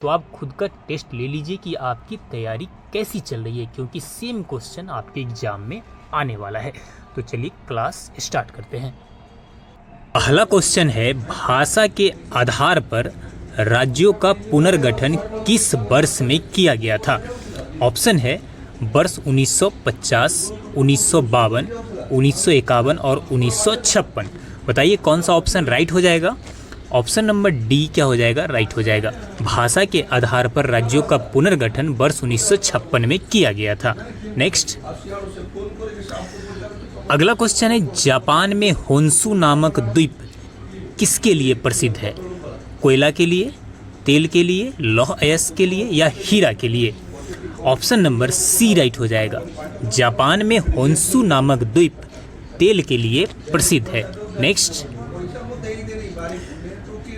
तो आप खुद का टेस्ट ले लीजिए कि आपकी तैयारी कैसी चल रही है, क्योंकि सेम क्वेश्चन आपके एग्जाम में आने वाला है। तो चलिए क्लास स्टार्ट करते हैं। पहला क्वेश्चन है, भाषा के आधार पर राज्यों का पुनर्गठन किस वर्ष में किया गया था? ऑप्शन है वर्ष 1950, 1952, 1951 और 1956। बताइए कौन सा ऑप्शन राइट हो जाएगा? ऑप्शन नंबर डी क्या हो जाएगा? राइट हो जाएगा। भाषा के आधार पर राज्यों का पुनर्गठन वर्ष 1956 में किया गया था। नेक्स्ट, अगला क्वेश्चन है, जापान में होन्शु नामक द्वीप किसके लिए प्रसिद्ध है? कोयला के लिए, तेल के लिए, लौह अयस्क के लिए या हीरा के लिए? ऑप्शन नंबर सी राइट हो जाएगा। जापान में होन्शु नामक द्वीप तेल के लिए प्रसिद्ध है। नेक्स्ट,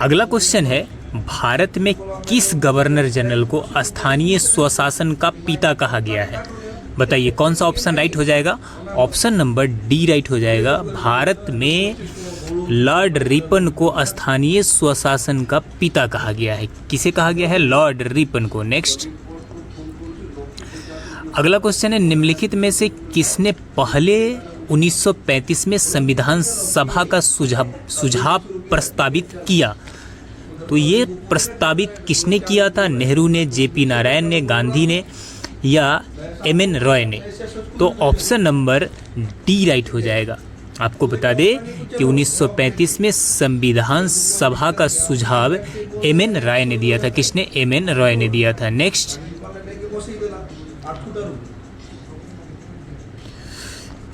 अगला क्वेश्चन है, भारत में किस गवर्नर जनरल को स्थानीय स्वशासन का पिता कहा गया है? बताइए कौन सा ऑप्शन राइट हो जाएगा? ऑप्शन नंबर डी राइट हो जाएगा। भारत में लॉर्ड रिपन को स्थानीय स्वशासन का पिता कहा गया है। किसे कहा गया है? लॉर्ड रिपन को। नेक्स्ट, अगला क्वेश्चन है, निम्नलिखित में से किसने पहले 1935 में संविधान सभा का सुझाव प्रस्तावित किया? तो ये प्रस्तावित किसने किया था? नेहरू ने, जेपी नारायण ने, गांधी ने या एम.एन. रॉय ने? तो ऑप्शन नंबर डी राइट हो जाएगा। आपको बता दें कि 1935 में संविधान सभा का सुझाव एम.एन. रॉय ने दिया था। किसने? एम.एन. रॉय ने दिया था। नेक्स्ट,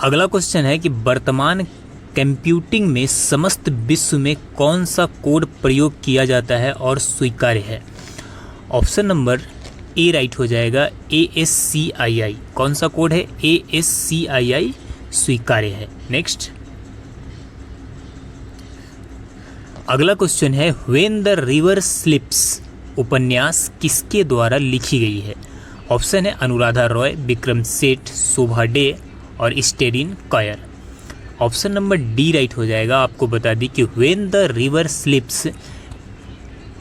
अगला क्वेश्चन है कि वर्तमान कंप्यूटिंग में समस्त विश्व में कौन सा कोड प्रयोग किया जाता है और स्वीकार्य है? ऑप्शन नंबर ए राइट हो जाएगा, ASCII। कौन सा कोड है? ASCII स्वीकार्य है। नेक्स्ट, अगला क्वेश्चन है, व्हेन द रिवर स्लिप्स उपन्यास किसके द्वारा लिखी गई है? ऑप्शन है अनुराधा रॉय, विक्रम सेठ, शोभा डे और styrene coir. Option number D right हो जाएगा। आपको बता दी कि when the river slips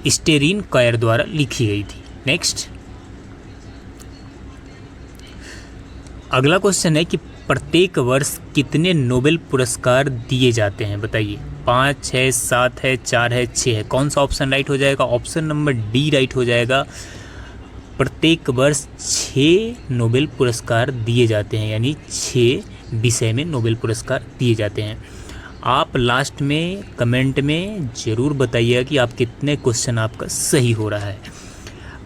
styrene coir द्वारा लिखी गई थी। नेक्स्ट, अगला क्वेश्चन है कि प्रत्येक वर्ष कितने नोबेल पुरस्कार दिए जाते हैं? बताइए, 5, 6, 7 है, 4 है, 6 है? कौन सा ऑप्शन राइट हो जाएगा? ऑप्शन नंबर डी राइट हो जाएगा। प्रत्येक वर्ष 6 नोबेल पुरस्कार दिए जाते हैं, यानी 6 विषय में नोबेल पुरस्कार दिए जाते हैं। आप लास्ट में कमेंट में ज़रूर बताइएगा कि आप कितने क्वेश्चन आपका सही हो रहा है।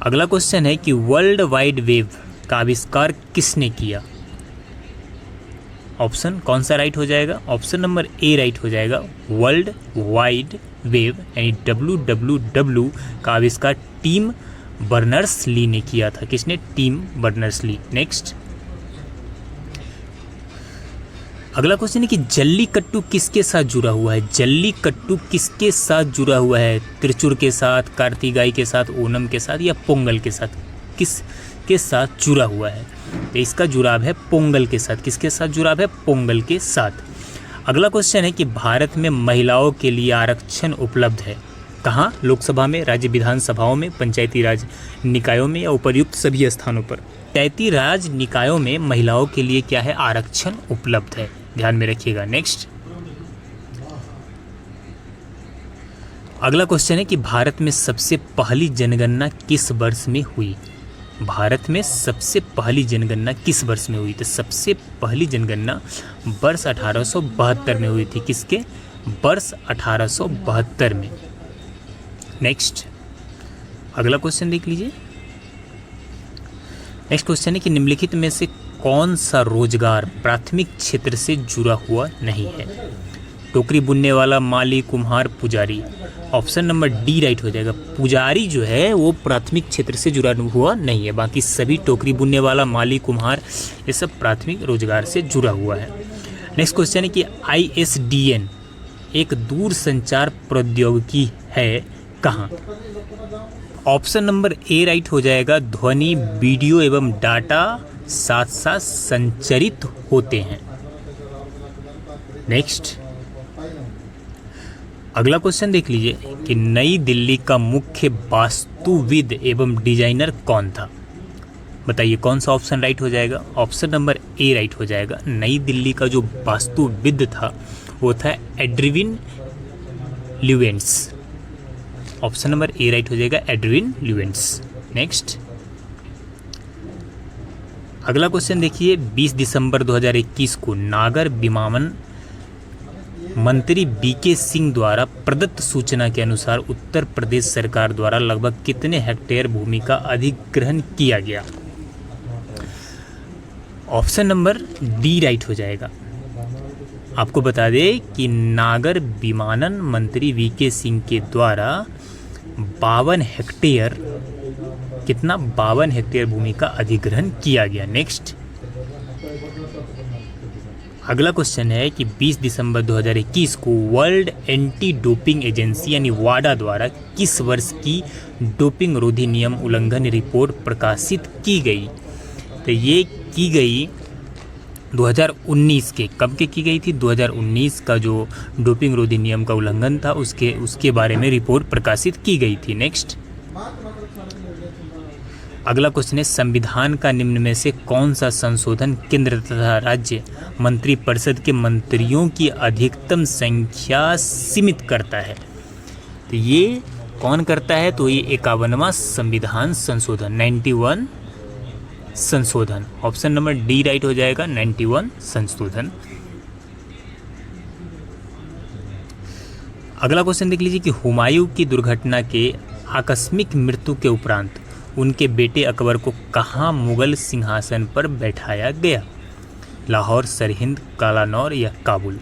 अगला क्वेश्चन है कि वर्ल्ड वाइड वेब का आविष्कार किसने किया? ऑप्शन कौन सा राइट हो जाएगा? ऑप्शन नंबर ए राइट हो जाएगा। वर्ल्ड वाइड वेब यानी WWW का आविष्कार टिम बर्नर्स-ली ने किया था। किसने? Tim Berners-Lee. नेक्स्ट, अगला क्वेश्चन है कि जल्लीकट्टू किसके साथ जुड़ा हुआ है? जल्लीकट्टू किसके साथ जुड़ा हुआ है? त्रिचुर के साथ, कार्तिगाई के साथ, ओणम के साथ या पोंगल के साथ? किसके साथ जुड़ा हुआ है? तो इसका जुड़ाव है पोंगल के साथ। किसके साथ जुड़ाव है? पोंगल के साथ। अगला क्वेश्चन है कि भारत में महिलाओं के लिए आरक्षण उपलब्ध है कहाँ? लोकसभा में, राज्य विधानसभाओं में, पंचायती राज निकायों में या उपर्युक्त सभी स्थानों पर? पंचायती राज निकायों में महिलाओं के लिए क्या है? आरक्षण उपलब्ध है। ध्यान में रखिएगा। नेक्स्ट, अगला क्वेश्चन है कि भारत में सबसे पहली जनगणना किस वर्ष में हुई? भारत में सबसे पहली जनगणना किस वर्ष में हुई? तो सबसे पहली जनगणना वर्ष 1872 में हुई थी। किसके? वर्ष 1872 में। नेक्स्ट, अगला क्वेश्चन देख लीजिए। नेक्स्ट क्वेश्चन है कि निम्नलिखित में से कौन सा रोजगार प्राथमिक क्षेत्र से जुड़ा हुआ नहीं है? टोकरी बुनने वाला, माली, कुम्हार, पुजारी? ऑप्शन नंबर डी राइट हो जाएगा। पुजारी जो है वो प्राथमिक क्षेत्र से जुड़ा हुआ नहीं है, बाकी सभी टोकरी बुनने वाला, माली, कुम्हार ये सब प्राथमिक रोजगार से जुड़ा हुआ है। नेक्स्ट क्वेश्चन है कि ISDN एक दूर संचार प्रौद्योगिकी है कहाँ? ऑप्शन नंबर ए राइट हो जाएगा। ध्वनि, वीडियो एवं डाटा साथ साथ संचरित होते हैं। नेक्स्ट, अगला क्वेश्चन देख लीजिए कि नई दिल्ली का मुख्य वास्तुविद एवं डिजाइनर कौन था। बताइए कौन सा ऑप्शन राइट हो जाएगा। ऑप्शन नंबर ए राइट हो जाएगा। नई दिल्ली का जो वास्तुविद था वो था Edwin Lutyens. Option number A right हो जाएगा, एड्विन ल्यूएंट्स। नेक्स्ट अगला क्वेश्चन देखिए, 20 दिसंबर 2021 को नागर विमानन मंत्री बीके सिंह द्वारा प्रदत्त सूचना के अनुसार उत्तर प्रदेश सरकार द्वारा लगभग कितने हेक्टेयर भूमि का अधिग्रहण किया गया। ऑप्शन नंबर डी राइट हो जाएगा। आपको बता दें कि नागर विमानन मंत्री वीके सिंह के द्वारा 52 हेक्टेयर, कितना, 52 हेक्टेयर भूमि का अधिग्रहण किया गया। नेक्स्ट अगला क्वेश्चन है कि 20 दिसंबर 2021 को वर्ल्ड एंटी डोपिंग एजेंसी यानी वाडा द्वारा किस वर्ष की डोपिंग रोधी नियम उल्लंघन रिपोर्ट प्रकाशित की गई। तो ये की गई 2019 के, कब के की गई थी, 2019 का जो डोपिंग रोधी नियम का उल्लंघन था उसके बारे में रिपोर्ट प्रकाशित की गई थी। नेक्स्ट अगला क्वेश्चन है, संविधान का निम्न में से कौन सा संशोधन केंद्र तथा राज्य मंत्रिपरिषद के मंत्रियों की अधिकतम संख्या सीमित करता है। तो ये कौन करता है, तो ये 51वां संविधान संशोधन, 91 संशोधन। ऑप्शन नंबर डी राइट हो जाएगा, 91 संशोधन। अगला क्वेश्चन देख लीजिए कि हुमायूं की दुर्घटना के आकस्मिक मृत्यु के उपरांत उनके बेटे अकबर को कहाँ मुगल सिंहासन पर बैठाया गया। लाहौर, सरहिंद, कालानौर या Kabul.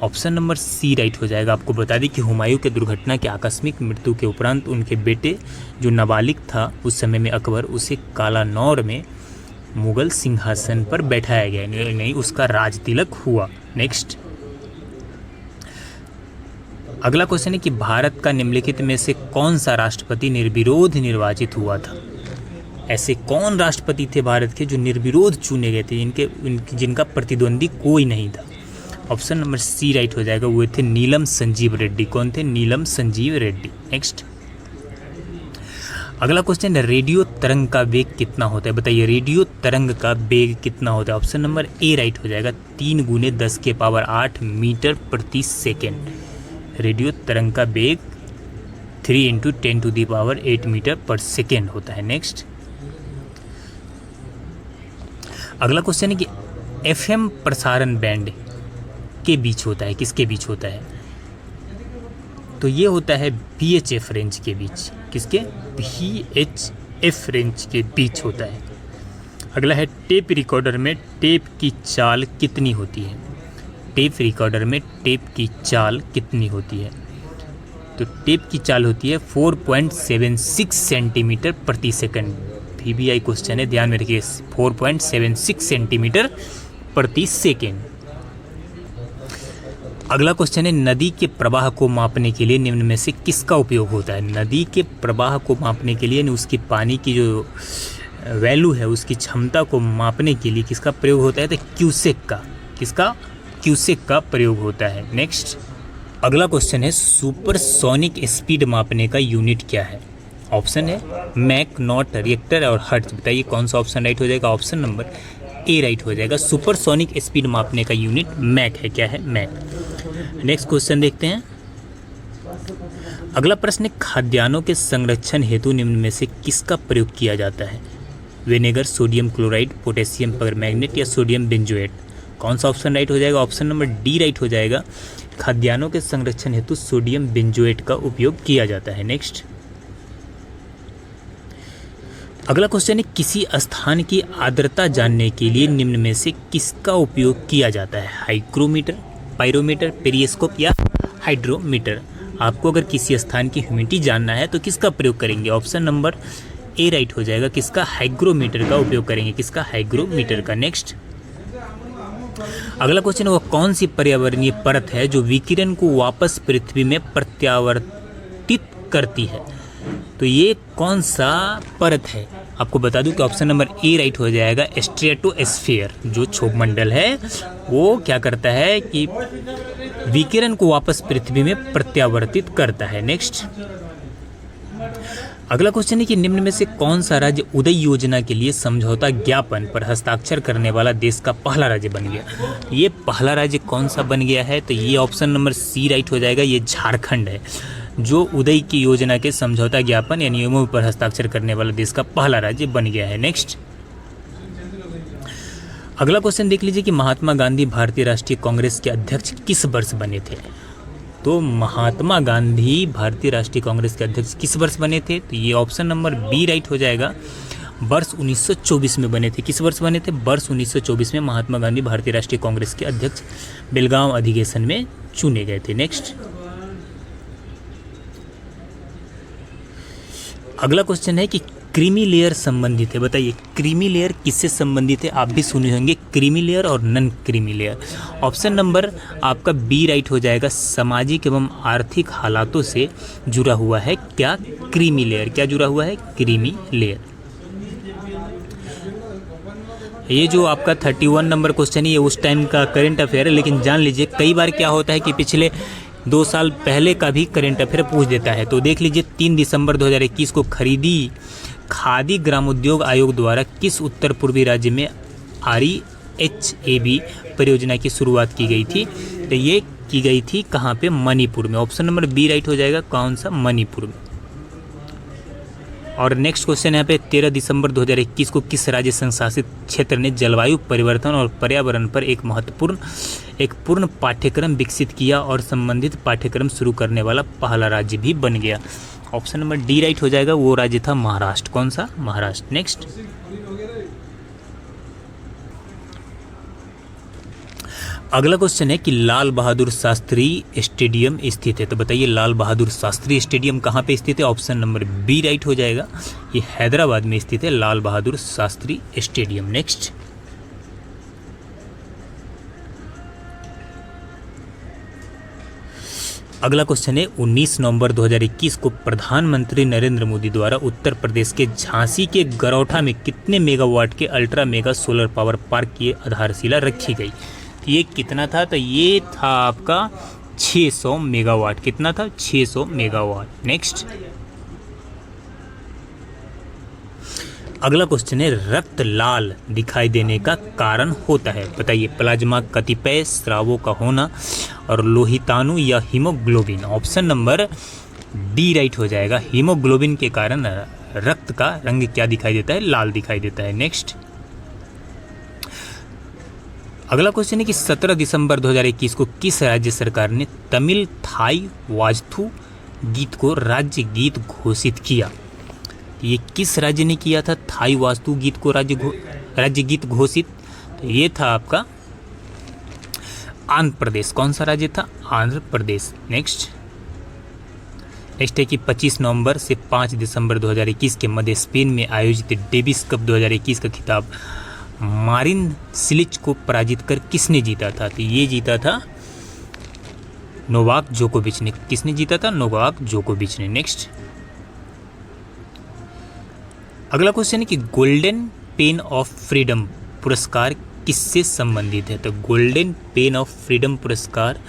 Option number C right हो जाएगा। आपको बता दें कि हुमायूं के दुर्घटना के आकस्मिक मृत्यु के उपरांत उनके बेटे जो नाबालिग था उस समय में अकबर, उसे कालानौर में मुगल सिंहासन पर बैठाया गया, नहीं उसका राज तिलक हुआ। नेक्स्ट अगला क्वेश्चन है कि भारत का निम्नलिखित में से कौन सा राष्ट्रपति निर्विरोध निर्वाचित हुआ था। ऐसे कौन राष्ट्रपति थे भारत के जो निर्विरोध चुने गए थे, जिनका प्रतिद्वंदी कोई नहीं था। ऑप्शन नंबर सी राइट हो जाएगा, वो थे नीलम संजीव रेड्डी। कौन थे, नीलम संजीव रेड्डी। नेक्स्ट अगला क्वेश्चन है, रेडियो तरंग का वेग कितना होता है। बताइए रेडियो तरंग का वेग कितना होता है। ऑप्शन नंबर ए राइट हो जाएगा, 3 × 10⁸ मीटर प्रति सेकेंड। रेडियो तरंग का वेग 3 × 10⁸ मीटर पर सेकेंड होता है। नेक्स्ट अगला क्वेश्चन है कि एफएम प्रसारण बैंड के बीच होता है, किसके बीच होता है। तो ये होता है VHF रेंज के बीच। किसके, VHF रेंज के बीच होता है। अगला है, टेप रिकॉर्डर में टेप की चाल कितनी होती है। टेप रिकॉर्डर में टेप की चाल कितनी होती है। तो टेप की चाल होती है 4.76 सेंटीमीटर प्रति सेकंड। VBI क्वेश्चन है, ध्यान में रखिए, 4.76 सेंटीमीटर प्रति सेकेंड। अगला क्वेश्चन है, नदी के प्रवाह को मापने के लिए निम्न में से किसका उपयोग होता है। नदी के प्रवाह को मापने के लिए उसकी पानी की जो वैल्यू है, उसकी क्षमता को मापने के लिए किसका प्रयोग होता है, तो क्यूसेक का। किसका, क्यूसेक का प्रयोग होता है। नेक्स्ट अगला क्वेश्चन है, सुपरसोनिक स्पीड मापने का यूनिट क्या है। ऑप्शन है मैक, नॉट, रिएक्टर और हर्ट्ज। बताइए कौन सा ऑप्शन राइट हो जाएगा। ऑप्शन नंबर ए राइट हो जाएगा। सुपरसोनिक स्पीड मापने का यूनिट मैक है। क्या है, मैक। नेक्स्ट क्वेश्चन देखते हैं। अगला प्रश्न है, खाद्यान्नों के संरक्षण हेतु निम्न में से किसका प्रयोग किया जाता है। Vinegar, sodium chloride, potassium permanganate या सोडियम बेंजोएट। कौन सा ऑप्शन राइट हो जाएगा। ऑप्शन नंबर डी राइट हो जाएगा। खाद्यान्नों के संरक्षण हेतु सोडियम बेंजोएट का उपयोग किया जाता है। नेक्स्ट अगला क्वेश्चन है, किसी स्थान की आर्द्रता जानने के लिए निम्न में से किसका उपयोग किया जाता है। हाइग्रोमीटर, पायरोमीटर, पेरिस्कोप या हाइड्रोमीटर। आपको अगर किसी स्थान की ह्यूमिडिटी जानना है तो किसका प्रयोग करेंगे। ऑप्शन नंबर ए राइट हो जाएगा। किसका, हाइग्रोमीटर का उपयोग करेंगे। किसका, हाइग्रोमीटर का। नेक्स्ट अगला क्वेश्चन है, वह कौन सी पर्यावरणीय परत है जो विकिरण को वापस पृथ्वी में प्रत्यावर्तित करती है। तो ये कौन सा परत है। आपको बता दूं कि ऑप्शन नंबर ए राइट हो जाएगा। स्ट्रेटोस्फीयर, जो क्षोभमंडल है वो क्या करता है कि विकिरण को वापस पृथ्वी में प्रत्यावर्तित करता है। नेक्स्ट, अगला क्वेश्चन है कि निम्न में से कौन सा राज्य उदय योजना के लिए समझौता ज्ञापन पर हस्ताक्षर करने वाला देश का पहला राज्य बन गया। ये पहला राज्य कौन सा बन गया है, तो ये ऑप्शन नंबर सी राइट हो जाएगा। ये झारखंड है जो उदय की योजना के समझौता ज्ञापन या नियमों पर हस्ताक्षर करने वाला देश का पहला राज्य बन गया है। नेक्स्ट, अगला क्वेश्चन देख लीजिए कि महात्मा गांधी भारतीय राष्ट्रीय कांग्रेस के अध्यक्ष किस वर्ष बने थे। तो महात्मा गांधी भारतीय राष्ट्रीय कांग्रेस के अध्यक्ष किस वर्ष बने थे, तो ये ऑप्शन नंबर बी राइट हो जाएगा। वर्ष 1924 में बने थे। किस वर्ष बने थे, वर्ष 1924 में महात्मा गांधी भारतीय राष्ट्रीय कांग्रेस के अध्यक्ष बेलगांव अधिवेशन में चुने गए थे। नेक्स्ट, अगला क्वेश्चन है कि क्रीमी लेयर संबंधित है। बताइए क्रीमी लेयर किससे संबंधित है, आप भी सुने होंगे क्रीमी लेयर और non creamy layer. Option number आपका बी राइट हो जाएगा। सामाजिक एवं आर्थिक हालातों से जुड़ा हुआ है क्या, क्रीमी लेयर। क्या जुड़ा हुआ है, क्रीमी लेयर। ये जो आपका 31 नंबर क्वेश्चन है ये उस टाइम का करंट अफेयर है, लेकिन जान लीजिए कई बार क्या होता है कि पिछले 2 साल पहले का भी करंट अफेयर पूछ देता है। तो देख लीजिए 3 दिसंबर 2021 को खादी ग्रामोद्योग आयोग द्वारा किस उत्तर पूर्वी राज्य में REHAB परियोजना की शुरुआत की गई थी, तो ये की गई थी कहाँ पे, मणिपुर में। ऑप्शन नंबर बी राइट हो जाएगा। कौन सा, मणिपुर में। और नेक्स्ट क्वेश्चन यहाँ पे 13 दिसंबर 2021 को किस राज्य संशासित क्षेत्र ने जलवायु परिवर्तन और पर्यावरण पर एक पूर्ण पाठ्यक्रम विकसित किया और संबंधित पाठ्यक्रम शुरू करने वाला पहला राज्य भी बन गया। ऑप्शन नंबर डी राइट हो जाएगा। वो राज्य था महाराष्ट्र। कौन सा, महाराष्ट्र। नेक्स्ट, अगला क्वेश्चन है कि लाल बहादुर शास्त्री स्टेडियम स्थित है। तो बताइए लाल बहादुर शास्त्री स्टेडियम कहाँ पे स्थित है। ऑप्शन नंबर बी राइट हो जाएगा। ये हैदराबाद में स्थित है लाल बहादुर शास्त्री स्टेडियम। नेक्स्ट, अगला क्वेश्चन है 19 नवंबर 2021 को प्रधानमंत्री नरेंद्र मोदी द्वारा उत्तर प्रदेश के झांसी के गरौठा में कितने मेगावाट के ultra mega solar power park की आधारशिला रखी गई। ये कितना था, तो ये था आपका 600 मेगावाट। कितना था, 600 मेगावाट। नेक्स्ट, अगला क्वेश्चन है रक्त लाल दिखाई देने का कारण होता है। बताइए प्लाज्मा कतिपय स्रावों का होना और लोहिताणु या haemoglobin. Option number D right हो जाएगा। हीमोग्लोबिन के कारण रक्त का रंग क्या दिखाई देता है, लाल दिखाई देता है। नेक्स्ट, अगला क्वेश्चन है कि 17 दिसंबर 2021 को किस राज्य सरकार ने तमिल थाई वास्तु गीत को राज्य गीत घोषित किया। ये किस राज्य ने किया था थाई वास्तु गीत को राज्य गीत घोषित, तो ये था आपका आंध्र प्रदेश। कौन सा राज्य था, आंध्र प्रदेश। नेक्स्ट है कि 25 नवंबर से 5 दिसंबर 2021 के मध्य स्पेन में आयोजित डेविस कप 2021 का खिताब मारिन सिलिच को पराजित कर किसने जीता था, तो ये जीता था नोवाक जोकोविच ने। किसने जीता था, नोवाक जोकोविच ने। नेक्स्ट, अगला क्वेश्चन है कि गोल्डन पेन ऑफ फ्रीडम पुरस्कार किससे संबंधित है। तो गोल्डन पेन ऑफ फ्रीडम पुरस्कार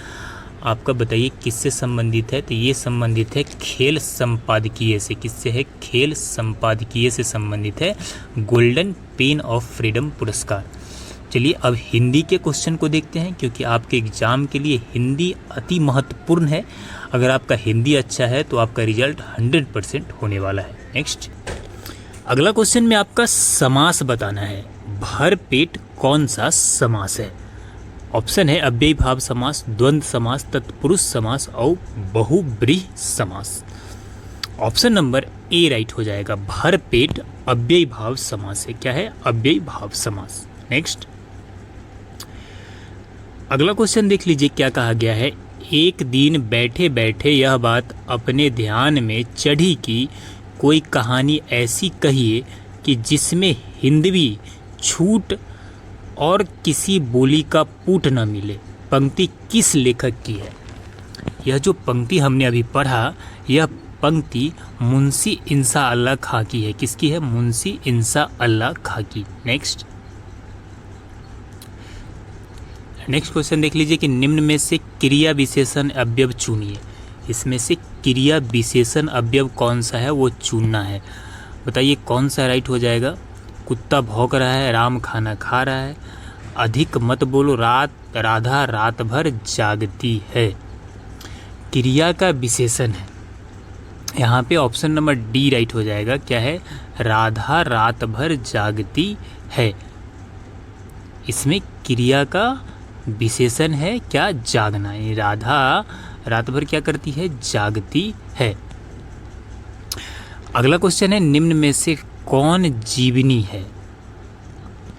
आपका बताइए किससे संबंधित है, तो ये संबंधित है खेल संपादकीय से। किससे है, खेल संपादकीय से संबंधित है गोल्डन पेन ऑफ फ्रीडम पुरस्कार। चलिए अब हिंदी के क्वेश्चन को देखते हैं, क्योंकि आपके एग्जाम के लिए हिंदी अति महत्वपूर्ण है। अगर आपका हिंदी अच्छा है तो आपका रिजल्ट 100% होने वाला है। नेक्स्ट, अगला क्वेश्चन में आपका समास बताना है। भर पेट कौन सा समास है। ऑप्शन है अव्ययी भाव समास, द्वंद्व समास, तत्पुरुष समास और बहुब्रीहि समास। ऑप्शन नंबर ए राइट हो जाएगा। भर पेट अव्ययी भाव समास है। क्या है, अव्ययी भाव समास। नेक्स्ट, अगला क्वेश्चन देख लीजिए क्या कहा गया है। एक दिन बैठे बैठे यह बात अपने ध्यान में चढ़ी कि कोई कहानी ऐसी कहिए कि जिसमें हिंदवी छूट और किसी बोली का पूट न मिले। पंक्ति किस लेखक की है। यह जो पंक्ति हमने अभी पढ़ा, यह पंक्ति मुंशी इंसा अल्लाह खां की है। किसकी है, मुंशी इंसा अल्लाह खां की। नेक्स्ट नेक्स्ट क्वेश्चन देख लीजिए कि निम्न में से क्रिया विशेषण अवयव चुनिए। इसमें से क्रिया विशेषण अवयव कौन सा है वो चुनना है। बताइए कौन सा राइट हो जाएगा। कुत्ता भौंक रहा है, राम खाना खा रहा है, अधिक मत बोलो, राधा रात भर जागती है। क्रिया का विशेषण है यहाँ पे ऑप्शन नंबर डी राइट हो जाएगा। क्या है? राधा रात भर जागती है। इसमें क्रिया का विशेषण है क्या? जागना। यानी राधा रात भर क्या करती है? जागती है। अगला क्वेश्चन है निम्न में से कौन जीवनी है।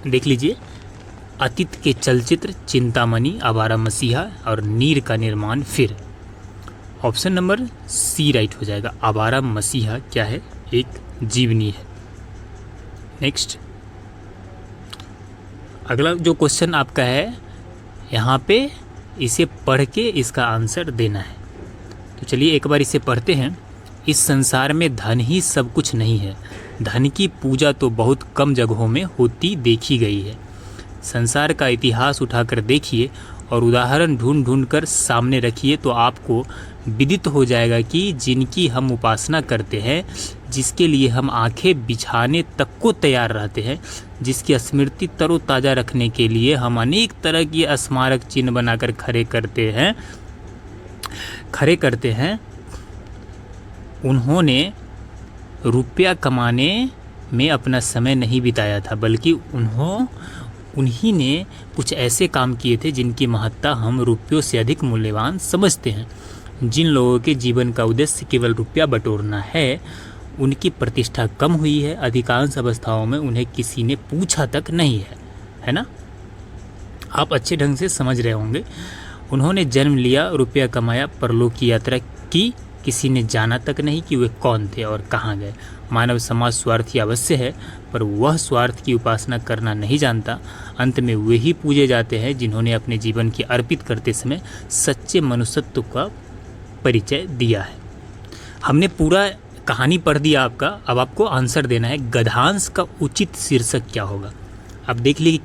देख लीजिए, अतीत के चलचित्र चिंतामणि, आवारा मसीहा और नीर का निर्माण फिर। ऑप्शन नंबर सी राइट हो जाएगा। आवारा मसीहा क्या है? एक जीवनी है। नेक्स्ट, अगला जो क्वेश्चन आपका है यहाँ पे इसे पढ़ के इसका आंसर देना है। तो चलिए एक बार इसे पढ़ते हैं। इस संसार में धन ही सब कुछ नहीं है, धन की पूजा तो बहुत कम जगहों में होती देखी गई है। संसार का इतिहास उठाकर देखिए और उदाहरण ढूंढ ढूंढ कर सामने रखिए तो आपको विदित हो जाएगा कि जिनकी हम उपासना करते हैं, जिसके लिए हम आंखें बिछाने तक को तैयार रहते हैं, जिसकी स्मृति तरोताज़ा रखने के लिए हम अनेक तरह की स्मारक चिन्ह बनाकर खड़े करते हैं, उन्होंने रुपया कमाने में अपना समय नहीं बिताया था, बल्कि उन्हीं ने कुछ ऐसे काम किए थे जिनकी महत्ता हम रुपयों से अधिक मूल्यवान समझते हैं। जिन लोगों के जीवन का उद्देश्य केवल रुपया बटोरना है, उनकी प्रतिष्ठा कम हुई है। अधिकांश अवस्थाओं में उन्हें किसी ने पूछा तक नहीं है ना? आप अच्छे ढंग से समझ रहे होंगे। उन्होंने जन्म लिया, रुपया कमाया, परलोक की यात्रा की, किसी ने जाना तक नहीं कि वे कौन थे और कहाँ गए। मानव समाज स्वार्थी अवश्य है, पर वह स्वार्थ की उपासना करना नहीं जानता। अंत में वे ही पूजे जाते हैं जिन्होंने अपने जीवन की अर्पित करते समय सच्चे मनुष्यत्व का परिचय दिया है। हमने पूरा कहानी पढ़ दिया आपका। अब आपको आंसर देना है। गद्यांश का उचित शीर्षक क्या होगा। अब देख लीजिए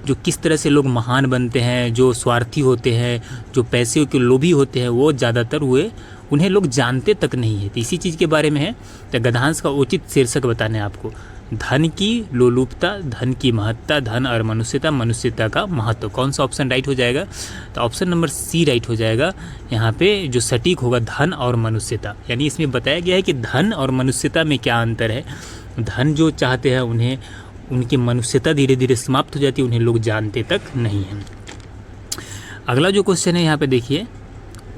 किस तरह से लोग महान बनते हैं, जो स्वार्थी होते हैं, जो पैसे के लोभी होते हैं, वो ज़्यादातर उन्हें लोग जानते तक नहीं है। तो इसी चीज़ के बारे में है। तो गद्यांश का उचित शीर्षक बताना है आपको। धन की लोलुपता, धन की महत्ता, धन और मनुष्यता, मनुष्यता का महत्व। कौन सा ऑप्शन राइट हो जाएगा? तो ऑप्शन नंबर सी राइट हो जाएगा। यहाँ पे जो सटीक होगा धन और मनुष्यता। यानी इसमें बताया गया है कि धन और मनुष्यता में क्या अंतर है। धन जो चाहते हैं उन्हें उनकी मनुष्यता धीरे धीरे समाप्त हो जाती है, उन्हें लोग जानते तक नहीं हैं। अगला जो क्वेश्चन है यहाँ पे देखिए,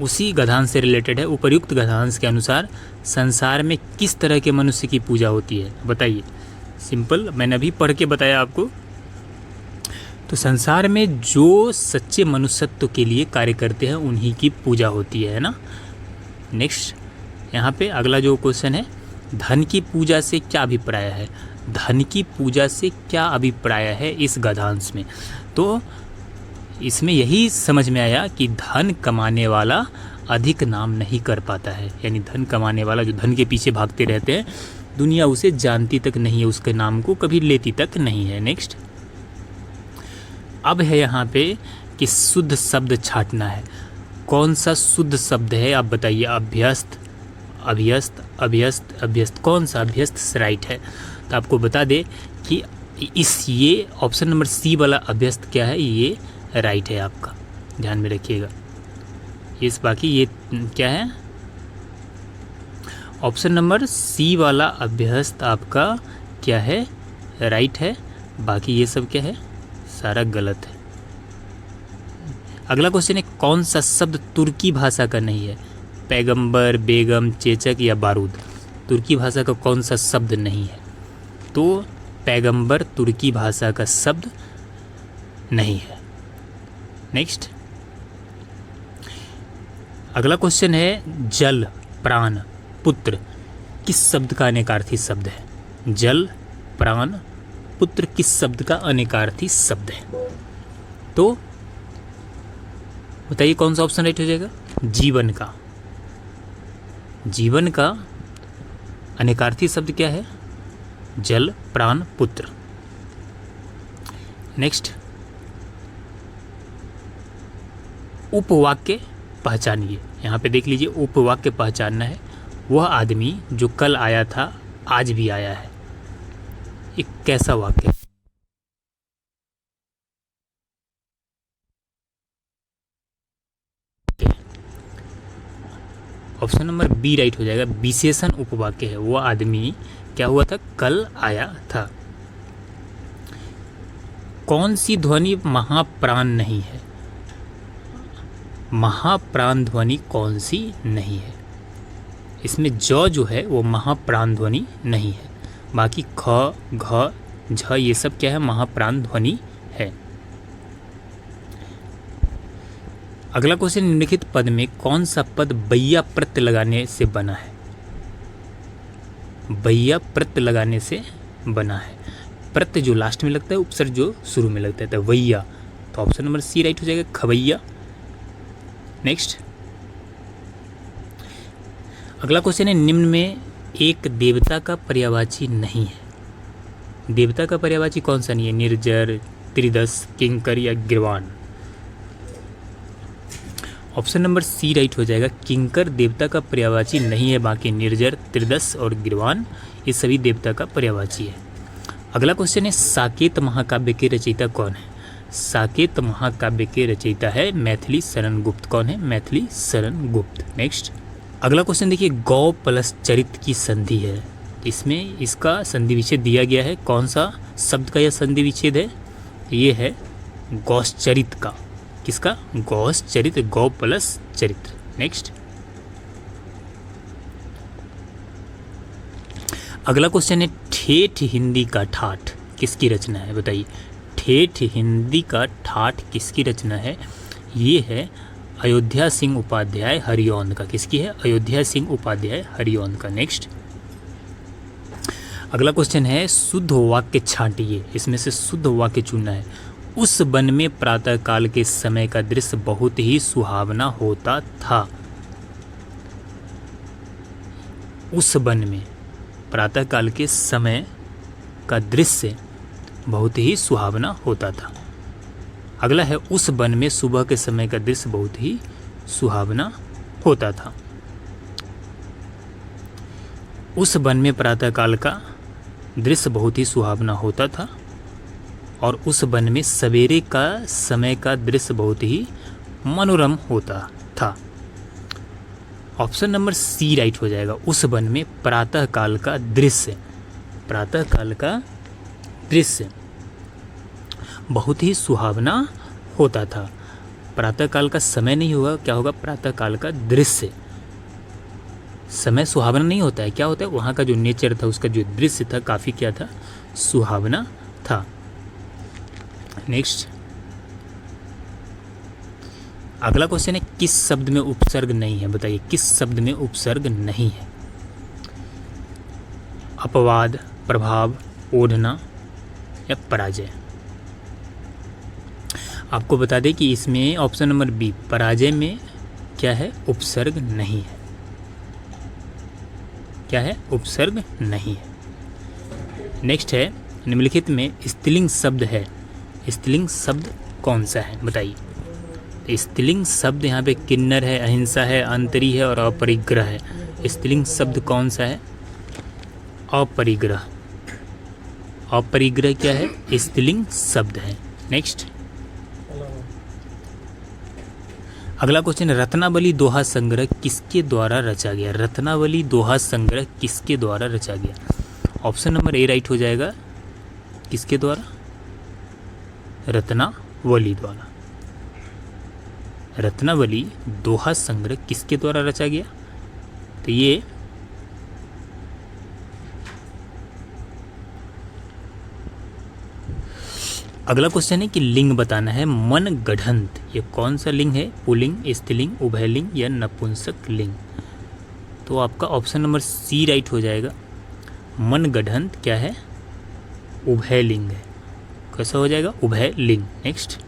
उसी गद्यांश से रिलेटेड है। उपर्युक्त गद्यांश के अनुसार संसार में किस तरह के मनुष्य की पूजा होती है? बताइए। सिंपल, मैंने अभी पढ़ के बताया आपको। तो संसार में जो सच्चे मनुष्यत्व के लिए कार्य करते हैं उन्हीं की पूजा होती है ना। नेक्स्ट, यहाँ पे अगला जो क्वेश्चन है, धन की पूजा से क्या अभिप्राय है। धन की पूजा से क्या अभिप्राय है इस गद्यांश में? तो इसमें यही समझ में आया कि धन कमाने वाला अधिक नाम नहीं कर पाता है। यानी धन कमाने वाला जो धन के पीछे भागते रहते हैं, दुनिया उसे जानती तक नहीं है, उसके नाम को कभी लेती तक नहीं है। नेक्स्ट, अब है यहाँ पे कि शुद्ध शब्द छांटना है। कौन सा शुद्ध शब्द है आप बताइए। अभ्यस्त, अभ्यस्त, अभ्यस्त, अभ्यस्त। कौन सा अभ्यस्त राइट है? तो आपको बता दे कि ये ऑप्शन नंबर सी वाला अभ्यस्त क्या है, ये राइट है आपका। ध्यान में रखिएगा। इस बाकी ये क्या है? ऑप्शन नंबर सी वाला अभ्यस्त आपका क्या है? राइट है। बाकी ये सब क्या है? सारा गलत है। अगला क्वेश्चन है, कौन सा शब्द तुर्की भाषा का नहीं है। पैगंबर, बेगम, चेचक या बारूद। तुर्की भाषा का कौन सा शब्द नहीं है? तो पैगंबर तुर्की भाषा का शब्द नहीं है। नेक्स्ट, अगला क्वेश्चन है, जल, प्राण, पुत्र किस शब्द का अनेकार्थी शब्द है। जल, प्राण, पुत्र किस शब्द का अनेकार्थी शब्द है? तो बताइए कौन सा ऑप्शन राइट हो जाएगा? जीवन का। जीवन का अनेकार्थी शब्द क्या है? जल, प्राण, पुत्र। नेक्स्ट, उपवाक्य पहचानिए। यहाँ पे देख लीजिए, उपवाक्य पहचानना है। वह आदमी जो कल आया था आज भी आया है, ये कैसा वाक्य है? ऑप्शन नंबर बी राइट हो जाएगा, विशेषण उपवाक्य है। वह आदमी क्या हुआ था, कल आया था। कौन सी ध्वनि महाप्राण नहीं है? महाप्राण ध्वनि कौन सी नहीं है? इसमें जो है वो महाप्राण ध्वनि नहीं है। बाकी ख, घ, झ ये सब क्या है, महाप्राण ध्वनि है। अगला क्वेश्चन, निम्नलिखित पद में कौन सा पद बैया प्रत्यय लगाने से बना है? बैया प्रत्यय लगाने से बना है। प्रत्यय जो लास्ट में लगता है, उपसर्ग जो शुरू में लगता है, तो वैया। तो ऑप्शन नंबर सी राइट हो जाएगा, खवैया। नेक्स्ट, अगला क्वेश्चन है, निम्न में एक देवता का पर्यायवाची नहीं है। देवता का पर्यायवाची कौन सा नहीं है? निर्जर, त्रिदश, किंकर या गिरवाण। ऑप्शन नंबर सी राइट हो जाएगा, किंकर देवता का पर्यायवाची नहीं है। बाकी निर्जर, त्रिदश और गिरवाण ये सभी देवता का पर्यायवाची है। अगला क्वेश्चन है, साकेत महाकाव्य के रचयिता कौन है? साकेत महाकाव्य के रचयिता है मैथिली शरण गुप्त। कौन है? मैथिली शरण गुप्त। नेक्स्ट, अगला क्वेश्चन देखिए, गौ प्लस चरित की संधि है। इसमें इसका संधि विच्छेद दिया गया है। कौन सा शब्द का यह संधि विच्छेद है? ये है गौश्चरित का। किसका? गौश्चरित, गौ प्लस चरित्र। नेक्स्ट, अगला क्वेश्चन है, ठेठ हिंदी का ठाठ किसकी रचना है? बताइए, ठेठ हिंदी का ठाठ किसकी रचना है? ये है अयोध्या सिंह उपाध्याय हरिऔंध का। किसकी है? अयोध्या सिंह उपाध्याय हरिऔंध का। नेक्स्ट, अगला क्वेश्चन है, शुद्ध वाक्य छांटिए। इसमें से शुद्ध वाक्य चुनना है। उस वन में प्रातः काल के समय का दृश्य बहुत ही सुहावना होता था। उस वन में प्रातः काल के समय का दृश्य बहुत ही सुहावना होता था। अगला है, उस वन में सुबह के समय का दृश्य बहुत ही सुहावना होता था। उस वन में प्रातः काल का दृश्य बहुत ही सुहावना होता था और उस वन में सवेरे का समय का दृश्य बहुत ही मनोरम होता था। ऑप्शन नंबर सी राइट हो जाएगा, उस वन में प्रातः काल का दृश्य, प्रातः काल का दृश्य बहुत ही सुहावना होता था। प्रातः काल का समय नहीं होगा, क्या होगा? प्रातः काल का दृश्य। समय सुहावना नहीं होता है, क्या होता है? वहाँ का जो नेचर था, उसका जो दृश्य था, काफ़ी क्या था? सुहावना था। नेक्स्ट, अगला क्वेश्चन है, किस शब्द में उपसर्ग नहीं है? बताइए, किस शब्द में उपसर्ग नहीं है? अपवाद, प्रभाव, ओढ़ना या पराजय। आपको बता दें कि इसमें ऑप्शन नंबर बी, पराजय में क्या है? उपसर्ग नहीं है। क्या है? उपसर्ग नहीं है। नेक्स्ट है, निम्नलिखित में स्त्रीलिंग शब्द है। स्त्रीलिंग शब्द कौन सा है? बताइए। स्त्रीलिंग शब्द यहाँ पे किन्नर है, अहिंसा है, अंतरी है और अपरिग्रह है। स्त्रीलिंग शब्द कौन सा है? अपरिग्रह। अपरिग्रह क्या है? स्त्रीलिंग शब्द है। नेक्स्ट, अगला क्वेश्चन, रत्नावली दोहा संग्रह किसके द्वारा रचा गया? रत्नावली दोहा संग्रह किसके द्वारा रचा गया? ऑप्शन नंबर ए राइट हो जाएगा, किसके द्वारा? रत्नावली द्वारा। रत्नावली दोहा संग्रह किसके द्वारा रचा गया? तो ये अगला क्वेश्चन है कि लिंग बताना है। मनगढ़ंत ये कौन सा लिंग है? पुल्लिंग, स्त्रीलिंग, उभयलिंग या नपुंसक लिंग? तो आपका ऑप्शन नंबर सी राइट हो जाएगा। मनगढ़ंत क्या है? उभयलिंग है। कैसा हो जाएगा? उभयलिंग। नेक्स्ट,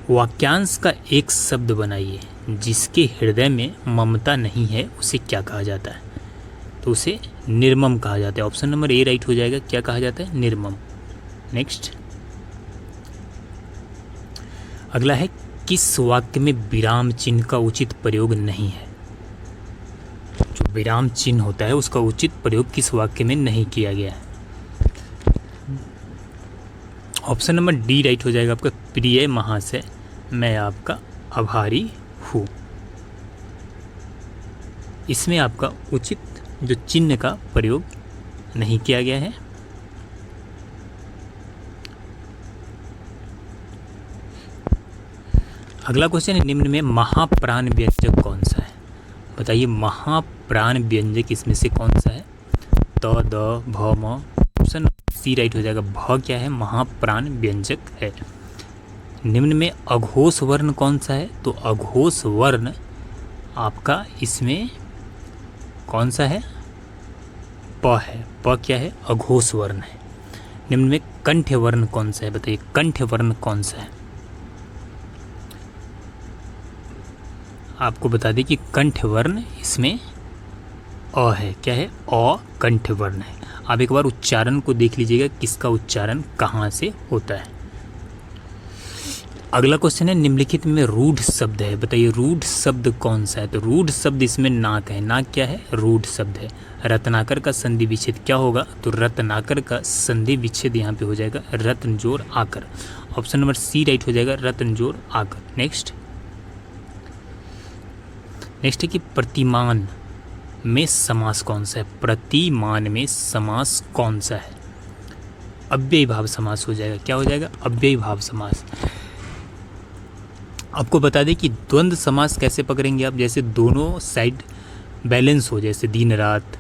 वाक्यांश का एक शब्द बनाइए जिसके हृदय में ममता नहीं है, उसे क्या कहा जाता है? तो उसे निर्मम कहा जाता है। ऑप्शन नंबर ए राइट हो जाएगा। क्या कहा जाता है? निर्मम। नेक्स्ट, अगला है किस वाक्य में विराम चिन्ह का उचित प्रयोग नहीं है। जो विराम चिन्ह होता है उसका उचित प्रयोग किस वाक्य में नहीं किया गया है। ऑप्शन नंबर डी राइट हो जाएगा आपका, प्रिय महाशय मैं आपका आभारी हूँ। इसमें आपका उचित जो चिन्ह का प्रयोग नहीं किया गया है। अगला क्वेश्चन है, निम्न में महाप्राण व्यंजक कौन सा है। बताइए महाप्राण व्यंजक इसमें से कौन सा है। त द भ म। ऑप्शन सी राइट हो जाएगा, भ क्या है, महाप्राण व्यंजक है। निम्न में अघोष वर्ण कौन सा है। तो अघोष वर्ण आपका इसमें कौन सा है, प है। प क्या है, अघोष वर्ण है। निम्न में कंठ वर्ण कौन सा है। बताइए कंठ वर्ण कौन सा है। आपको बता दें कि कंठ वर्ण इसमें अ है। क्या है, अ कंठ वर्ण है। आप एक बार उच्चारण को देख लीजिएगा किसका उच्चारण कहाँ से होता है। अगला क्वेश्चन है, निम्नलिखित में रूढ़ शब्द है। बताइए रूढ़ शब्द कौन सा है। तो रूढ़ शब्द इसमें नाक है। नाक क्या है, रूढ़ शब्द है। रत्नाकर का संधि विच्छेद क्या होगा। तो रत्नाकर का संधि विच्छेद यहाँ पे हो जाएगा रत्न जोड़ आकर। ऑप्शन नंबर सी राइट हो जाएगा, रत्न जोड़ आकर। नेक्स्ट है कि प्रतिमान में समास कौन सा है। प्रतिमान में समास कौन सा है। अव्ययी भाव समास हो जाएगा। क्या हो जाएगा, अव्ययी भाव समास। आपको बता दें कि द्वंद्व समास कैसे पकड़ेंगे आप, जैसे दोनों साइड बैलेंस हो, जैसे दिन रात,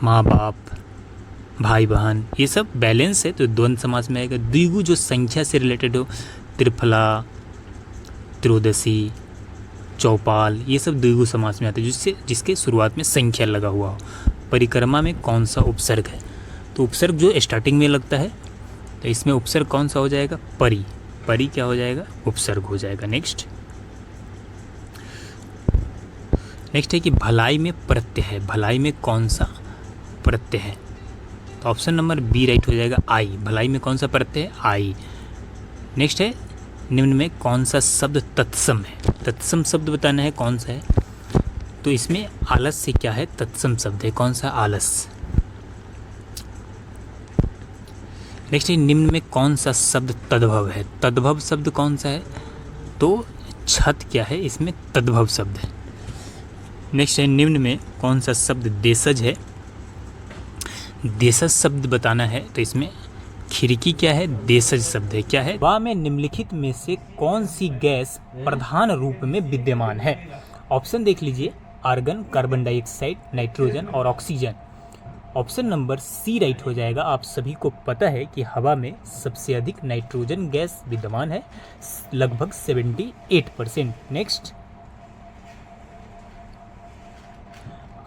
माँ बाप, भाई बहन, ये सब बैलेंस है तो द्वंद्व समास में आएगा। द्विगु जो संख्या से रिलेटेड हो, त्रिफला, त्रयोदशी, चौपाल, ये सब द्विगु समास में आते हैं, जिसके शुरुआत में संख्या लगा हुआ हो। परिक्रमा में कौन सा उपसर्ग है। तो उपसर्ग जो स्टार्टिंग में लगता है तो इसमें उपसर्ग कौन सा हो जाएगा, परि। परि क्या हो जाएगा, उपसर्ग हो जाएगा। नेक्स्ट है कि भलाई में प्रत्यय है। भलाई में कौन सा प्रत्यय है। तो ऑप्शन नंबर बी राइट हो जाएगा, आई। भलाई में कौन सा प्रत्यय है, आई। नेक्स्ट है, निम्न में कौन सा शब्द तत्सम है। तत्सम शब्द बताना है कौन सा है। तो इसमें आलस से क्या है, तत्सम शब्द है। कौन सा, आलस। नेक्स्ट है, निम्न में कौन सा शब्द तद्भव है। तद्भव शब्द कौन सा है। तो छत क्या है, इसमें तद्भव शब्द है। नेक्स्ट है, निम्न में कौन सा शब्द देशज है। देशज शब्द बताना है तो इसमें खिड़की क्या है, देशज शब्द है। क्या है, हवा में निम्नलिखित में से कौन सी गैस प्रधान रूप में विद्यमान है। ऑप्शन देख लीजिए, आर्गन, कार्बन डाइऑक्साइड, नाइट्रोजन और oxygen. Option number C right हो जाएगा। आप सभी को पता है कि हवा में सबसे अधिक नाइट्रोजन गैस विद्यमान है, लगभग 78%। नेक्स्ट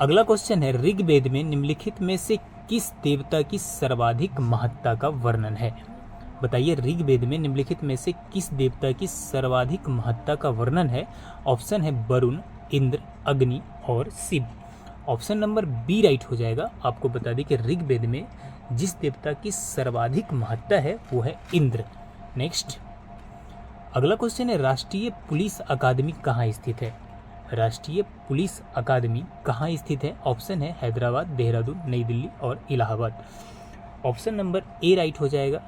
अगला क्वेश्चन है, ऋग्वेद में निम्नलिखित में से किस देवता की सर्वाधिक महत्ता का वर्णन है। बताइए ऋग्वेद में निम्नलिखित में से किस देवता की सर्वाधिक महत्ता का वर्णन है। ऑप्शन है वरुण, इंद्र, अग्नि और Shiv. Option number B right हो जाएगा। आपको बता दें कि ऋग्वेद में जिस देवता की सर्वाधिक महत्ता है वो है इंद्र। नेक्स्ट अगला क्वेश्चन है, राष्ट्रीय पुलिस अकादमी कहाँ स्थित है। राष्ट्रीय पुलिस अकादमी कहाँ स्थित है। ऑप्शन है हैदराबाद, देहरादून, नई दिल्ली और Allahabad. Option number A right हो जाएगा।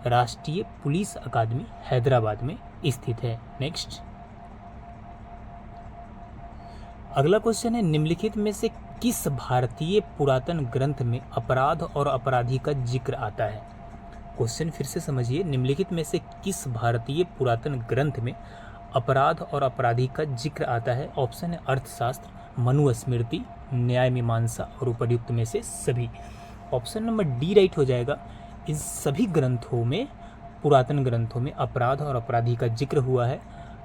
राष्ट्रीय पुलिस अकादमी हैदराबाद में स्थित है। नेक्स्ट अगला क्वेश्चन है, निम्नलिखित में से किस भारतीय पुरातन ग्रंथ में अपराध और अपराधी का जिक्र आता है। क्वेश्चन फिर से समझिए, निम्नलिखित में से किस भारतीय पुरातन ग्रंथ में अपराध और अपराधी का जिक्र आता है। ऑप्शन है अर्थशास्त्र, मनुस्मृति, न्याय मीमांसा और उपर्युक्त में से सभी। ऑप्शन नंबर डी राइट हो जाएगा। इन सभी ग्रंथों में, पुरातन ग्रंथों में अपराध और अपराधी का जिक्र हुआ है,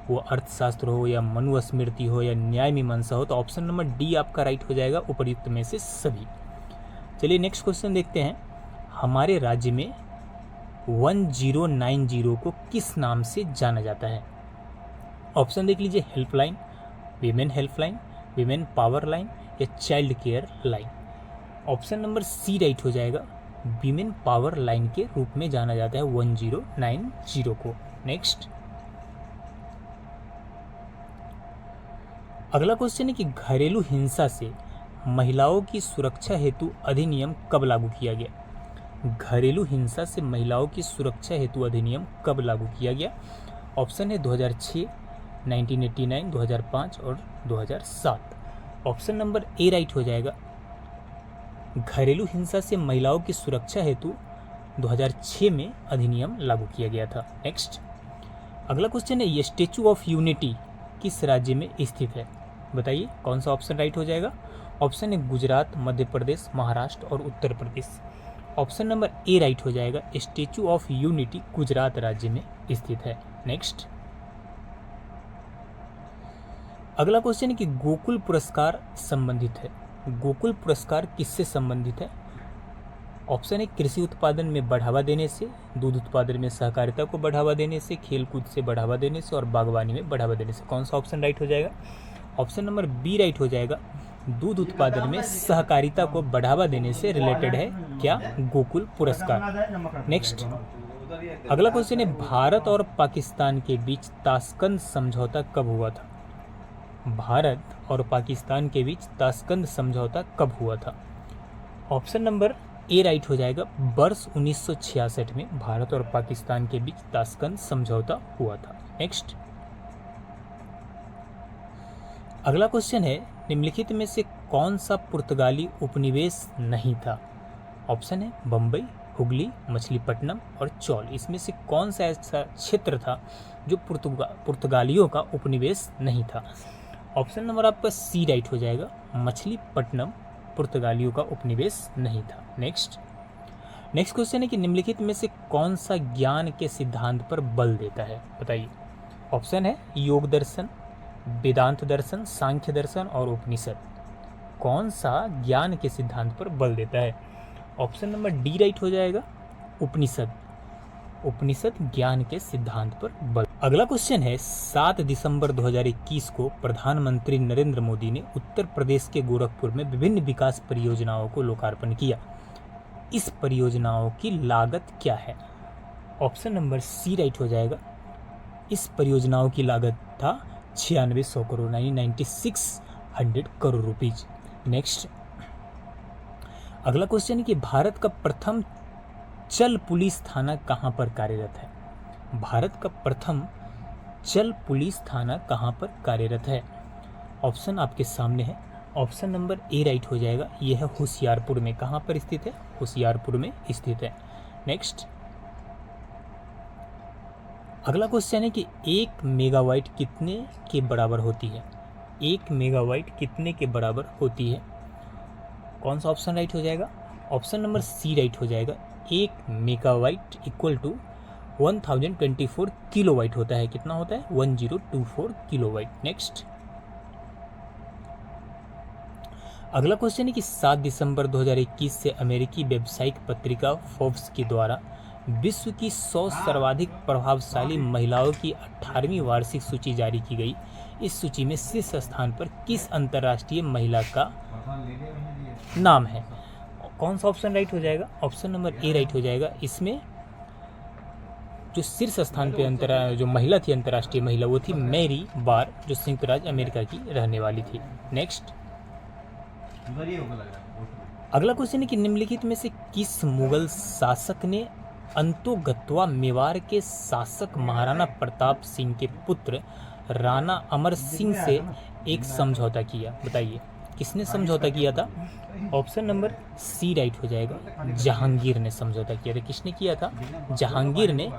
वो अर्थशास्त्र हो या मनुस्मृति हो या न्याय मीमांसा हो। तो ऑप्शन नंबर डी आपका राइट हो जाएगा, उपर्युक्त में से सभी। चलिए नेक्स्ट क्वेश्चन देखते हैं। हमारे राज्य में 1090 को किस नाम से जाना जाता है। ऑप्शन देख लीजिए, helpline, women helpline, women power line या child care line. Option number C right हो जाएगा, वीमेन पावर लाइन के रूप में जाना जाता है 1090 को। नेक्स्ट अगला क्वेश्चन है कि घरेलू हिंसा से महिलाओं की सुरक्षा हेतु अधिनियम कब लागू किया गया? घरेलू हिंसा से महिलाओं की सुरक्षा हेतु अधिनियम कब लागू किया गया? ऑप्शन है 2006, 1989, 2005 और 2007। ऑप्शन नंबर ए राइट हो जाएगा। घरेलू हिंसा से महिलाओं की सुरक्षा हेतु 2006 में अधिनियम लागू किया गया था। नेक्स्ट अगला क्वेश्चन है ये स्टैचू ऑफ यूनिटी किस राज्य में स्थित है? बताइए कौन सा ऑप्शन राइट हो जाएगा? ऑप्शन है गुजरात, मध्य प्रदेश, महाराष्ट्र और Uttar Pradesh. Option number A right हो जाएगा। स्टैचू ऑफ यूनिटी गुजरात राज्य में स्थित है। नेक्स्ट अगला क्वेश्चन है कि गोकुल पुरस्कार संबंधित है। गोकुल पुरस्कार किससे संबंधित है? ऑप्शन है कृषि उत्पादन में बढ़ावा देने से, दूध उत्पादन में सहकारिता को बढ़ावा देने से, खेलकूद से बढ़ावा देने से और बागवानी में बढ़ावा देने से। कौन सा ऑप्शन राइट हो जाएगा? ऑप्शन नंबर बी राइट हो जाएगा। दूध उत्पादन में सहकारिता को बढ़ावा देने से रिलेटेड है क्या? गोकुल पुरस्कार। नेक्स्ट अगला क्वेश्चन है भारत और पाकिस्तान के बीच ताशकंद समझौता कब हुआ था? भारत और पाकिस्तान के बीच ताशकंद समझौता कब हुआ था? ऑप्शन नंबर ए राइट हो जाएगा। वर्ष 1966 में भारत और पाकिस्तान के बीच ताशकंद समझौता हुआ था। नेक्स्ट अगला क्वेश्चन है निम्नलिखित में से कौन सा पुर्तगाली उपनिवेश नहीं था? ऑप्शन है बम्बई, हुगली, मछलीपट्टनम और चौल। इसमें से कौन सा ऐसा क्षेत्र था जो पुर्तगालियों का उपनिवेश नहीं था? ऑप्शन नंबर आपका सी राइट हो जाएगा। मछलीपट्टनम पुर्तगालियों का उपनिवेश नहीं था। नेक्स्ट क्वेश्चन है कि निम्नलिखित में से कौन सा ज्ञान के सिद्धांत पर बल देता है? बताइए। ऑप्शन है योग दर्शन, वेदांत दर्शन, सांख्य दर्शन और उपनिषद। कौन सा ज्ञान के सिद्धांत पर बल देता है? ऑप्शन नंबर डी राइट हो जाएगा। उपनिषद ज्ञान के सिद्धांत पर बल। अगला क्वेश्चन है 7 दिसंबर 2021 को प्रधानमंत्री नरेंद्र मोदी ने उत्तर प्रदेश के गोरखपुर में विभिन्न विकास परियोजनाओं को लोकार्पण किया। इस परियोजनाओं की लागत क्या है? ऑप्शन नंबर सी राइट हो जाएगा। इस परियोजनाओं की लागत था 9600 करोड़, 9600 करोड़ रुपीज। नेक्स्ट अगला क्वेश्चन है कि भारत का प्रथम चल पुलिस थाना कहां पर कार्यरत है? भारत का प्रथम चल पुलिस थाना कहां पर कार्यरत है? ऑप्शन आपके सामने है। ऑप्शन नंबर ए राइट हो जाएगा। यह है होशियारपुर में। कहां पर स्थित है? होशियारपुर में स्थित है। नेक्स्ट अगला क्वेश्चन है कि 1 मेगावाट कितने के बराबर होती है? 1 मेगावाट कितने के बराबर होती है? कौन सा ऑप्शन राइट हो जाएगा? ऑप्शन नंबर सी राइट हो जाएगा। 1 मेगावाट इक्वल टू 1024 किलोवाट होता है। कितना होता है? 1024 किलोवाट। नेक्स्ट अगला क्वेश्चन है कि 7 दिसंबर 2021 से अमेरिकी व्यावसायिक पत्रिका फोर्ब्स के द्वारा विश्व की 100 सर्वाधिक प्रभावशाली महिलाओं की 18वीं वार्षिक सूची जारी की गई। इस सूची में शीर्ष स्थान पर किस अंतर्राष्ट्रीय महिला का नाम है? कौन सा ऑप्शन राइट हो जाएगा? ऑप्शन नंबर ए राइट हो जाएगा। इसमें जो शीर्ष स्थान पे जो महिला थी, अंतर्राष्ट्रीय महिला, वो थी मैरी बार, जो संयुक्त राज्य अमेरिका की रहने वाली थी। नेक्स्ट अगला क्वेश्चन है कि निम्नलिखित में से किस मुगल शासक ने अंतोगत्वा मेवाड़ के शासक महाराणा प्रताप सिंह के पुत्र राणा अमर सिंह से एक समझौता किया? बताइए किसने समझौता किया था? ऑप्शन नंबर सी राइट हो जाएगा। जहांगीर ने समझौता किया था। किसने किया था? जहांगीर ने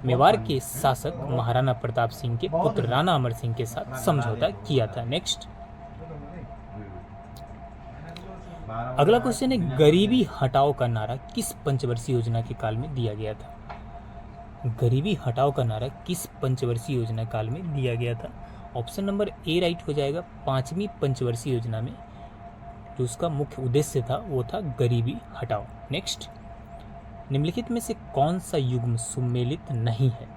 मेवाड़ के शासक महाराणा प्रताप सिंह के पुत्र राणा अमर सिंह के साथ समझौता किया था। नेक्स्ट अगला क्वेश्चन है गरीबी हटाओ का नारा किस पंचवर्षीय योजना के काल में दिया गया था? गरीबी हटाओ का नारा किस पंचवर्षीय योजना काल में दिया गया था? ऑप्शन नंबर ए राइट हो जाएगा। 5वीं पंचवर्षीय योजना में जो उसका मुख्य उद्देश्य था वो था गरीबी हटाओ। नेक्स्ट निम्नलिखित में से कौन सा युग्म सुमेलित नहीं है?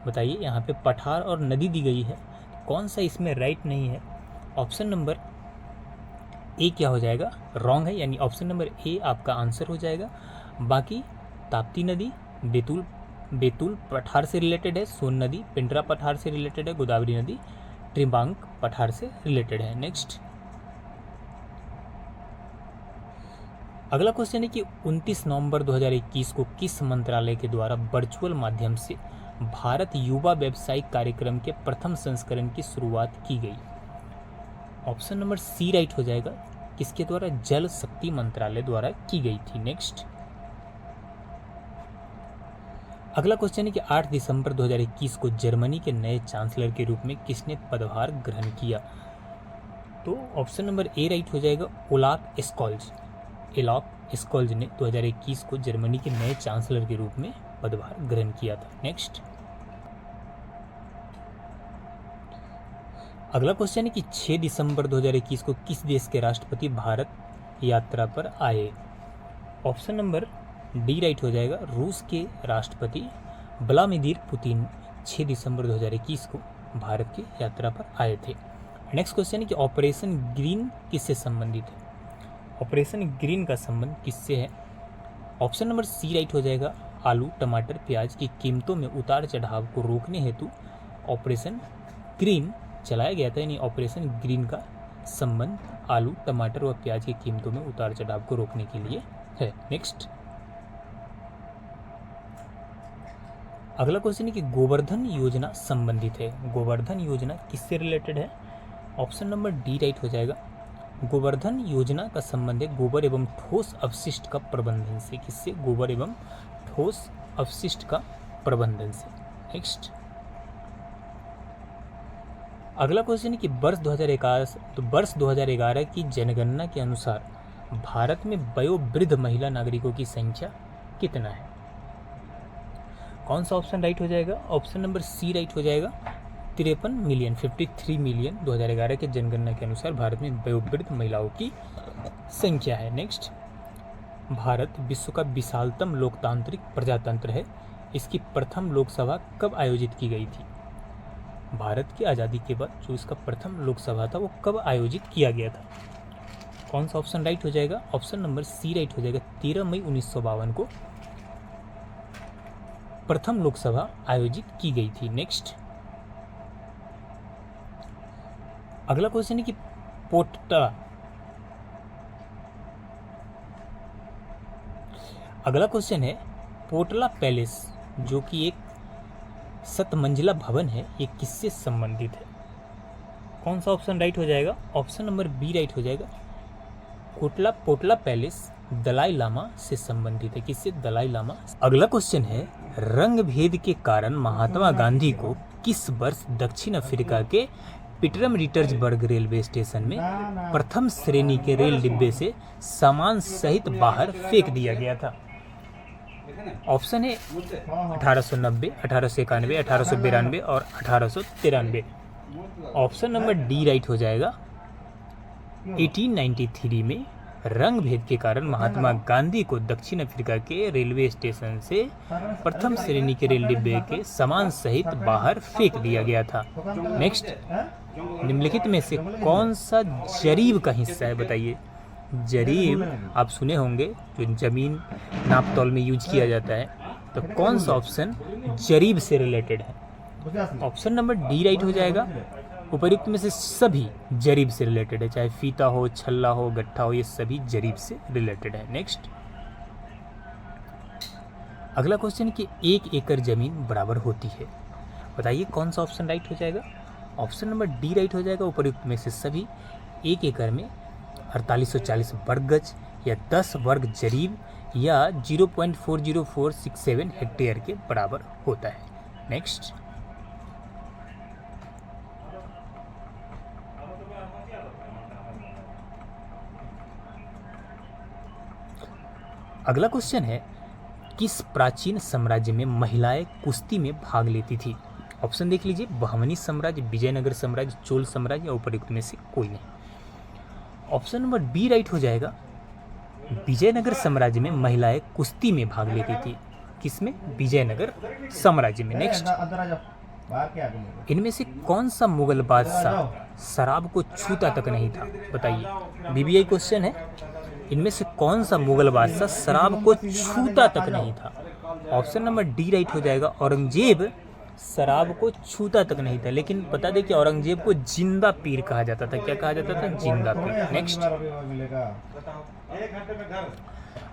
बताइए। यहाँ पे पठार और नदी दी गई है, कौन सा इसमें राइट नहीं है? ऑप्शन नंबर ए क्या हो जाएगा? रॉन्ग है, यानी ऑप्शन नंबर ए आपका आंसर हो जाएगा। बाकी ताप्ती नदी बेतुल पठार से रिलेटेड है, सोन नदी पिंडरा पठार से रिलेटेड है, गोदावरी नदी ट्रिबांक पठार से रिलेटेड है। नेक्स्ट अगला क्वेश्चन है कि 29 नवंबर 2021 को किस मंत्रालय के द्वारा वर्चुअल माध्यम से भारत युवा व्यावसायिक कार्यक्रम के प्रथम संस्करण की शुरुआत की गई? ऑप्शन नंबर सी राइट हो जाएगा, किसके द्वारा? जल शक्ति मंत्रालय द्वारा की गई थी। नेक्स्ट अगला क्वेश्चन है कि 8 दिसंबर 2021 को जर्मनी के नए चांसलर के रूप में किसने पदभार ग्रहण किया? तो ऑप्शन नंबर ए राइट हो जाएगा, ओलाफ स्कॉल्ज ने 2021 को जर्मनी के नए चांसलर के रूप में पदभार ग्रहण किया था। नेक्स्ट अगला क्वेश्चन है कि 6 दिसंबर 2021 को किस देश के राष्ट्रपति भारत यात्रा पर आए? ऑप्शन नंबर डी राइट हो जाएगा, रूस के राष्ट्रपति व्लादिमीर पुतिन 6 दिसंबर 2021 को भारत की यात्रा पर आए थे। नेक्स्ट क्वेश्चन है कि ऑपरेशन ग्रीन किससे संबंधित है? ऑपरेशन ग्रीन का संबंध किससे है? ऑप्शन नंबर सी राइट हो जाएगा, आलू टमाटर प्याज की कीमतों में उतार चढ़ाव को रोकने हेतु ऑपरेशन ग्रीन चलाया गया था। यानी ऑपरेशन ग्रीन का संबंध आलू टमाटर व प्याज की कीमतों में उतार चढ़ाव को रोकने के लिए है। नेक्स्ट अगला क्वेश्चन है कि गोवर्धन योजना संबंधित है। गोवर्धन योजना किससे रिलेटेड है? ऑप्शन नंबर डी राइट हो जाएगा, गोवर्धन योजना का संबंध है गोबर एवं ठोस अपशिष्ट का प्रबंधन से। किससे? गोबर एवं ठोस अपशिष्ट का प्रबंधन से। नेक्स्ट अगला क्वेश्चन है कि वर्ष 2011 की जनगणना के अनुसार भारत में वयोवृद्ध महिला नागरिकों की संख्या कितना है? कौन सा ऑप्शन राइट हो जाएगा? ऑप्शन नंबर सी राइट हो जाएगा, 53 मिलियन 2011 के जनगणना के अनुसार भारत में वयोवृद्ध महिलाओं की संख्या है। नेक्स्ट भारत विश्व का विशालतम लोकतांत्रिक प्रजातंत्र है। इसकी प्रथम लोकसभा कब आयोजित की गई थी? भारत की आज़ादी के बाद जो इसका प्रथम लोकसभा था वो कब आयोजित किया गया था? कौन सा ऑप्शन राइट हो जाएगा? ऑप्शन नंबर सी राइट हो जाएगा, 13 मई 1952 को प्रथम लोकसभा आयोजित की गई थी। नेक्स्ट अगला क्वेश्चन है कि पोटला पैलेस जो कि एक 7 मंजिला भवन है, ये किससे संबंधित है? कौन सा ऑप्शन राइट हो जाएगा? ऑप्शन नंबर बी राइट हो जाएगा, पोटला पैलेस दलाई लामा से संबंधित है। किससे? दलाई लामा। अगला क्वेश्चन है, रंग भेद के कारण महात्मा गांधी को किस वर्ष दक्षिण अफ्रीका के पीटरमरिट्जबर्ग रेलवे स्टेशन में प्रथम श्रेणी के रेल डिब्बे से सामान सहित बाहर फेंक दिया गया था? ऑप्शन है 1890, 1891, 1892 और 1893। ऑप्शन नंबर डी राइट हो जाएगा, 1893 में रंग भेद के कारण महात्मा गांधी को दक्षिण अफ्रीका के रेलवे स्टेशन से प्रथम श्रेणी के रेल डिब्बे के सामान सहित बाहर फेंक दिया गया था। नेक्स्ट निम्नलिखित में से कौन सा जरीब का हिस्सा है? बताइए। जरीब आप सुने होंगे, जो जमीन नाप तौल में यूज किया जाता है, तो कौन सा ऑप्शन जरीब से रिलेटेड है? ऑप्शन नंबर डी राइट हो जाएगा, उपर्युक्त में से सभी जरीब से रिलेटेड है, चाहे फीता हो, छल्ला हो, गट्ठा हो, ये सभी जरीब से रिलेटेड है। नेक्स्ट अगला क्वेश्चन कि 1 एकड़ जमीन बराबर होती है, बताइए कौन सा ऑप्शन राइट हो जाएगा? ऑप्शन नंबर डी राइट हो जाएगा, उपर्युक्त में से सभी। 1 एकड़ में 4840 वर्ग गज या 10 वर्ग जरीब या 0.40467 हेक्टेयर के बराबर होता है। नेक्स्ट अगला क्वेश्चन है, किस प्राचीन साम्राज्य में महिलाएं कुश्ती में भाग लेती थी? ऑप्शन देख लीजिए, बहमनी साम्राज्य, विजयनगर साम्राज्य, चोल साम्राज्य या उपर्युक्त में से कोई नहीं। ऑप्शन नंबर बी राइट हो जाएगा, विजयनगर साम्राज्य में महिलाएं कुश्ती में भाग लेती थी। किसमें? विजयनगर साम्राज्य में। नेक्स्ट इनमें से कौन सा मुगल बादशाह शराब को छूता तक नहीं था? बताइए। बीबीआई क्वेश्चन है, इनमें से कौन सा मुगल बादशाह शराब को छूता तक नहीं था? ऑप्शन नंबर डी राइट हो जाएगा, औरंगजेब शराब को छूता तक नहीं था। लेकिन बता दें कि औरंगजेब को जिंदा पीर कहा जाता था। क्या कहा जाता था? जिंदा पीर। नेक्स्ट,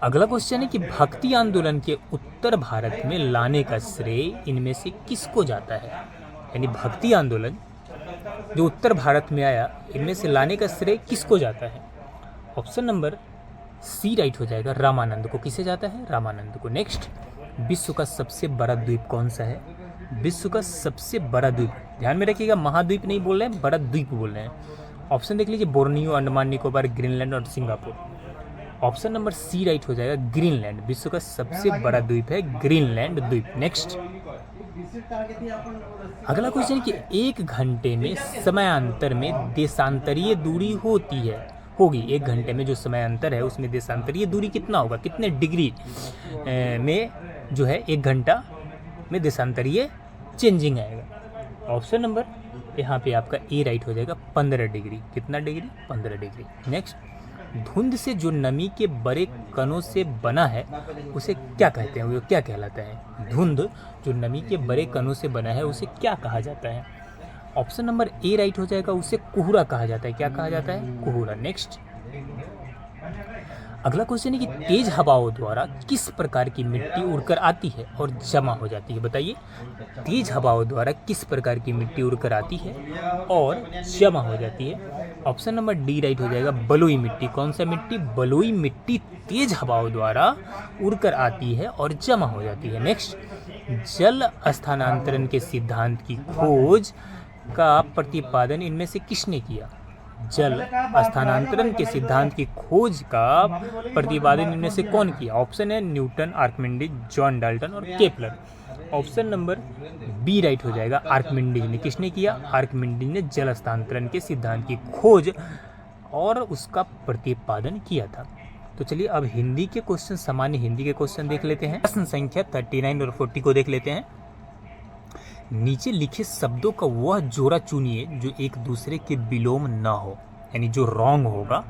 अगला क्वेश्चन है कि भक्ति आंदोलन के उत्तर भारत में लाने का श्रेय इनमें से किसको जाता है? यानी भक्ति आंदोलन जो उत्तर भारत में आया, इनमें से लाने का श्रेय किसको जाता है? ऑप्शन नंबर सी राइट हो जाएगा, रामानंद को। किसे जाता है? रामानंद को। नेक्स्ट, विश्व का सबसे बड़ा द्वीप कौन सा है? विश्व का सबसे बड़ा द्वीप, ध्यान में रखिएगा, महाद्वीप नहीं बोल रहे हैं, बड़ा द्वीप बोल रहे हैं। ऑप्शन देख लीजिए, बोर्नियो, अंडमान निकोबार, ग्रीनलैंड और Singapore. Option number C right हो जाएगा, ग्रीनलैंड। विश्व का सबसे बड़ा द्वीप है ग्रीनलैंड द्वीप। नेक्स्ट, अगला क्वेश्चन कि एक घंटे में समयांतर में देशांतरीय दूरी होगी। एक घंटे में जो समयांतर है उसमें देशांतरीय दूरी कितना होगा? कितने डिग्री में जो है एक घंटा में देशांतरीय चेंजिंग आएगा? ऑप्शन नंबर यहाँ पे आपका ए राइट हो जाएगा, 15 डिग्री। कितना डिग्री? 15 डिग्री। नेक्स्ट, धुंध से जो नमी के बड़े कणों से बना है उसे क्या कहते हैं? वो क्या कहलाता है? धुंध जो नमी के बड़े कणों से बना है उसे क्या कहा जाता है? ऑप्शन नंबर ए राइट हो जाएगा, उसे कोहरा कहा जाता है। क्या कहा जाता है? कोहरा। नेक्स्ट, अगला क्वेश्चन है कि तेज हवाओं द्वारा किस प्रकार की मिट्टी उड़कर आती है और जमा हो जाती है? बताइए, तेज हवाओं द्वारा किस प्रकार की मिट्टी उड़कर आती है और जमा हो जाती है? ऑप्शन नंबर डी राइट हो जाएगा, बलुई मिट्टी। कौन सा मिट्टी? बलुई मिट्टी तेज हवाओं द्वारा उड़कर आती है और जमा हो जाती है। नेक्स्ट, जल स्थानांतरण के सिद्धांत की खोज का प्रतिपादन इनमें से किसने किया? जल स्थानांतरण के सिद्धांत की खोज का प्रतिपादन इनमें से कौन किया? ऑप्शन है न्यूटन, आर्किमिडीज, जॉन डाल्टन और Kepler. Option number B right हो जाएगा, आर्किमिडीज ने। किसने किया? आर्किमिडीज ने जल स्थानांतरण के सिद्धांत की खोज और उसका प्रतिपादन किया था। तो चलिए अब हिंदी के क्वेश्चन, सामान्य हिंदी के क्वेश्चन देख लेते हैं। प्रश्न संख्या 39 और 40 को देख लेते हैं। नीचे लिखे शब्दों का वह जोड़ा चुनिए जो एक दूसरे के विलोम न हो, यानी जो रॉन्ग होगा।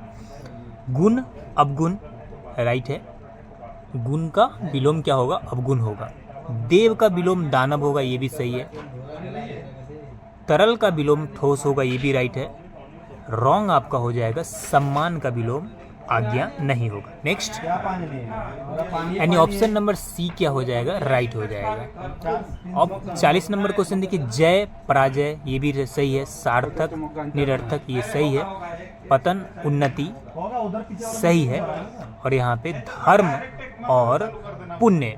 गुण अवगुण राइट है, गुण का विलोम क्या होगा? अवगुण होगा। देव का विलोम दानव होगा, ये भी सही है। तरल का विलोम ठोस होगा, ये भी राइट है। रॉन्ग आपका हो जाएगा सम्मान का विलोम आज्ञा नहीं होगा। नेक्स्ट, यानी ऑप्शन नंबर सी क्या हो जाएगा? राइट हो जाएगा। अब 40 नंबर क्वेश्चन देखिए, जय पराजय ये भी सही है। सार्थक निरर्थक ये सही है। पतन उन्नति सही है। और यहाँ पे धर्म और पुण्य,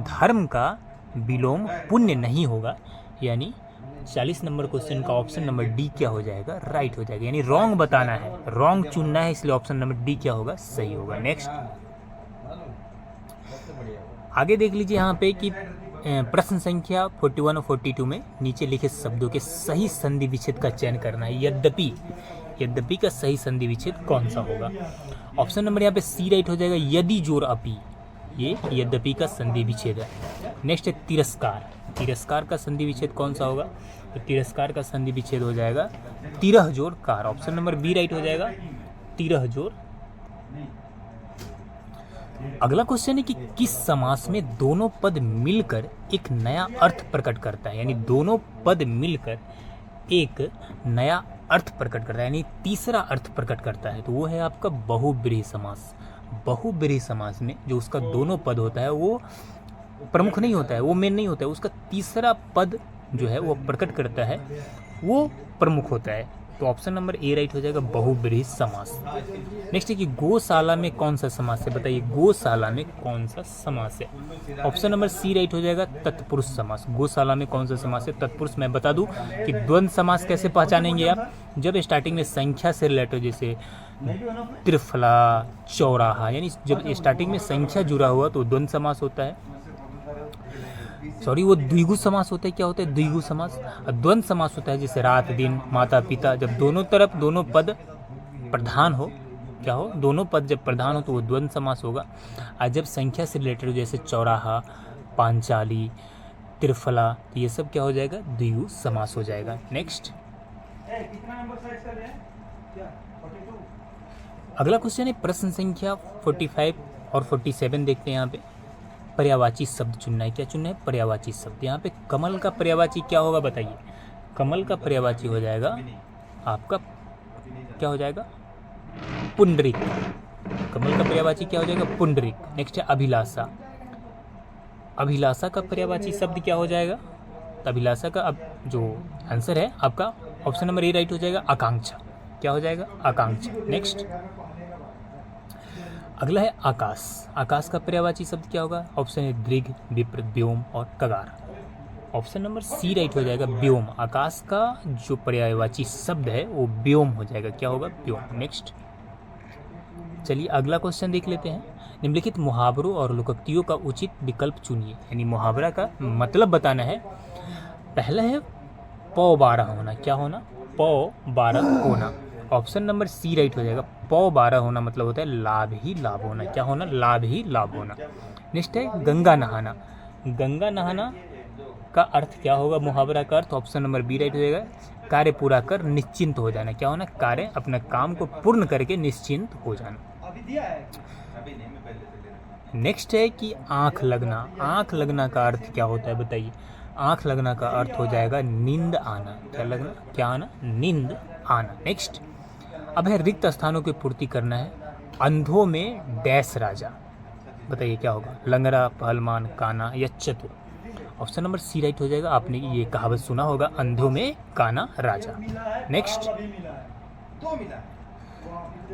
धर्म का विलोम पुण्य नहीं होगा, यानी 40 नंबर क्वेश्चन का ऑप्शन नंबर डी क्या हो जाएगा? राइट हो जाएगा। यानी रॉन्ग बताना है, रॉन्ग चुनना है, इसलिए ऑप्शन नंबर डी क्या होगा? सही होगा। नेक्स्ट, आगे देख लीजिए यहाँ पे कि प्रश्न संख्या 41 और 42 में नीचे लिखे शब्दों के सही संधि विच्छेद का चयन करना है। यद्यपि का सही संधि विच्छेद कौन सा होगा? ऑप्शन नंबर यहाँ पे सी राइट हो जाएगा, यदि जोर अपी, ये यद्यपि का संधि विच्छेद है। नेक्स्ट है तिरस्कार, तिरस्कार का संधि विच्छेद कौन सा होगा? तो तिरस्कार का संधि विच्छेद हो जाएगा तिरह जोर कार। ऑप्शन नंबर बी राइट हो जाएगा, तिरह जोर। अगला क्वेश्चन है कि किस समास में दोनों पद मिलकर एक नया अर्थ प्रकट करता है? यानी दोनों पद मिलकर एक नया अर्थ प्रकट करता है, यानी तीसरा अर्थ प्रकट करता है। तो वो है आपका बहुब्रीहि समास। बहुब्रीहि समास में जो उसका दोनों पद होता है वो प्रमुख नहीं होता है, वो मेन नहीं होता है, उसका तीसरा पद जो है वो प्रकट करता है, वो प्रमुख होता है। तो ऑप्शन नंबर ए राइट हो जाएगा, बहुब्रीहि समास। नेक्स्ट है कि गौशाला में कौन सा समास है? बताइए, गौशाला में कौन सा समास है? ऑप्शन नंबर सी राइट हो जाएगा, तत्पुरुष समास। गौशाला में कौन सा समास है? तत्पुरुष। मैं बता दूं कि द्वंद्व समास कैसे पहचानेंगे आप? जब स्टार्टिंग में संख्या से रिलेटेड, जैसे त्रिफला, चौराहा, यानी जब स्टार्टिंग में संख्या जुड़ा हुआ तो द्वंद्व समास होता है। सॉरी, वो द्विगु समास होता है। क्या होता है? द्विगु समास। द्वंद्व समास होता है जैसे रात दिन, माता पिता, जब दोनों तरफ दोनों पद प्रधान हो, क्या हो? दोनों पद जब प्रधान हो तो वो द्वंद्व समास होगा। और जब संख्या से रिलेटेड जैसे चौराहा, पांचाली, त्रिफला, तो ये सब क्या हो जाएगा? द्विगु समास हो जाएगा। नेक्स्ट, अगला क्वेश्चन है प्रश्न संख्या 45 और 47 देखते हैं। यहाँ पे पर्यायवाची शब्द चुनना है। क्या चुनना है? पर्यायवाची शब्द। यहाँ पे कमल का पर्यायवाची क्या होगा बताइए? कमल का पर्यायवाची हो जाएगा आपका, क्या हो जाएगा? पुंडरीक। कमल का पर्यायवाची क्या हो जाएगा? पुंडरीक। नेक्स्ट है अभिलाषा। अभिलाषा का पर्यायवाची शब्द क्या हो जाएगा? तो अभिलाषा का अब जो आंसर है आपका ऑप्शन नंबर ए राइट हो जाएगा, आकांक्षा। क्या हो जाएगा? आकांक्षा। नेक्स्ट अगला है आकाश। आकाश का पर्यायवाची शब्द क्या होगा? ऑप्शन है दृघ, विप्र, व्योम और कगार। ऑप्शन नंबर सी राइट हो जाएगा, व्योम। आकाश का जो पर्यायवाची शब्द है वो व्योम हो जाएगा। क्या होगा? व्योम। नेक्स्ट चलिए अगला क्वेश्चन देख लेते हैं। निम्नलिखित मुहावरों और लोकोक्तियों का उचित विकल्प चुनिए। यानी मुहावरा का मतलब बताना है। पहला है पौ 12 होना। क्या होना? पौ 12 होना। ऑप्शन नंबर सी राइट हो जाएगा। पौ 12 होना मतलब होता है लाभ ही लाभ होना। क्या होना? लाभ ही लाभ होना। नेक्स्ट है गंगा नहाना। गंगा नहाना का अर्थ क्या होगा? मुहावरा का अर्थ ऑप्शन नंबर बी राइट हो जाएगा, कार्य पूरा कर निश्चिंत हो जाना। क्या होना? कार्य अपना काम को पूर्ण करके निश्चिंत हो जाना। नेक्स्ट है कि आंख लगना। आंख लगना का अर्थ क्या होता है बताइए? आंख लगना का अर्थ हो जाएगा नींद आना। क्या लगना? क्या आना? नींद आना। नेक्स्ट अब है रिक्त स्थानों की पूर्ति करना है। अंधों में डैश राजा। बताइए क्या होगा? लंगड़ा, पहलवान, काना या चतुर। ऑप्शन नंबर सी राइट हो जाएगा। आपने ये कहावत सुना होगा, अंधों में काना राजा। नेक्स्ट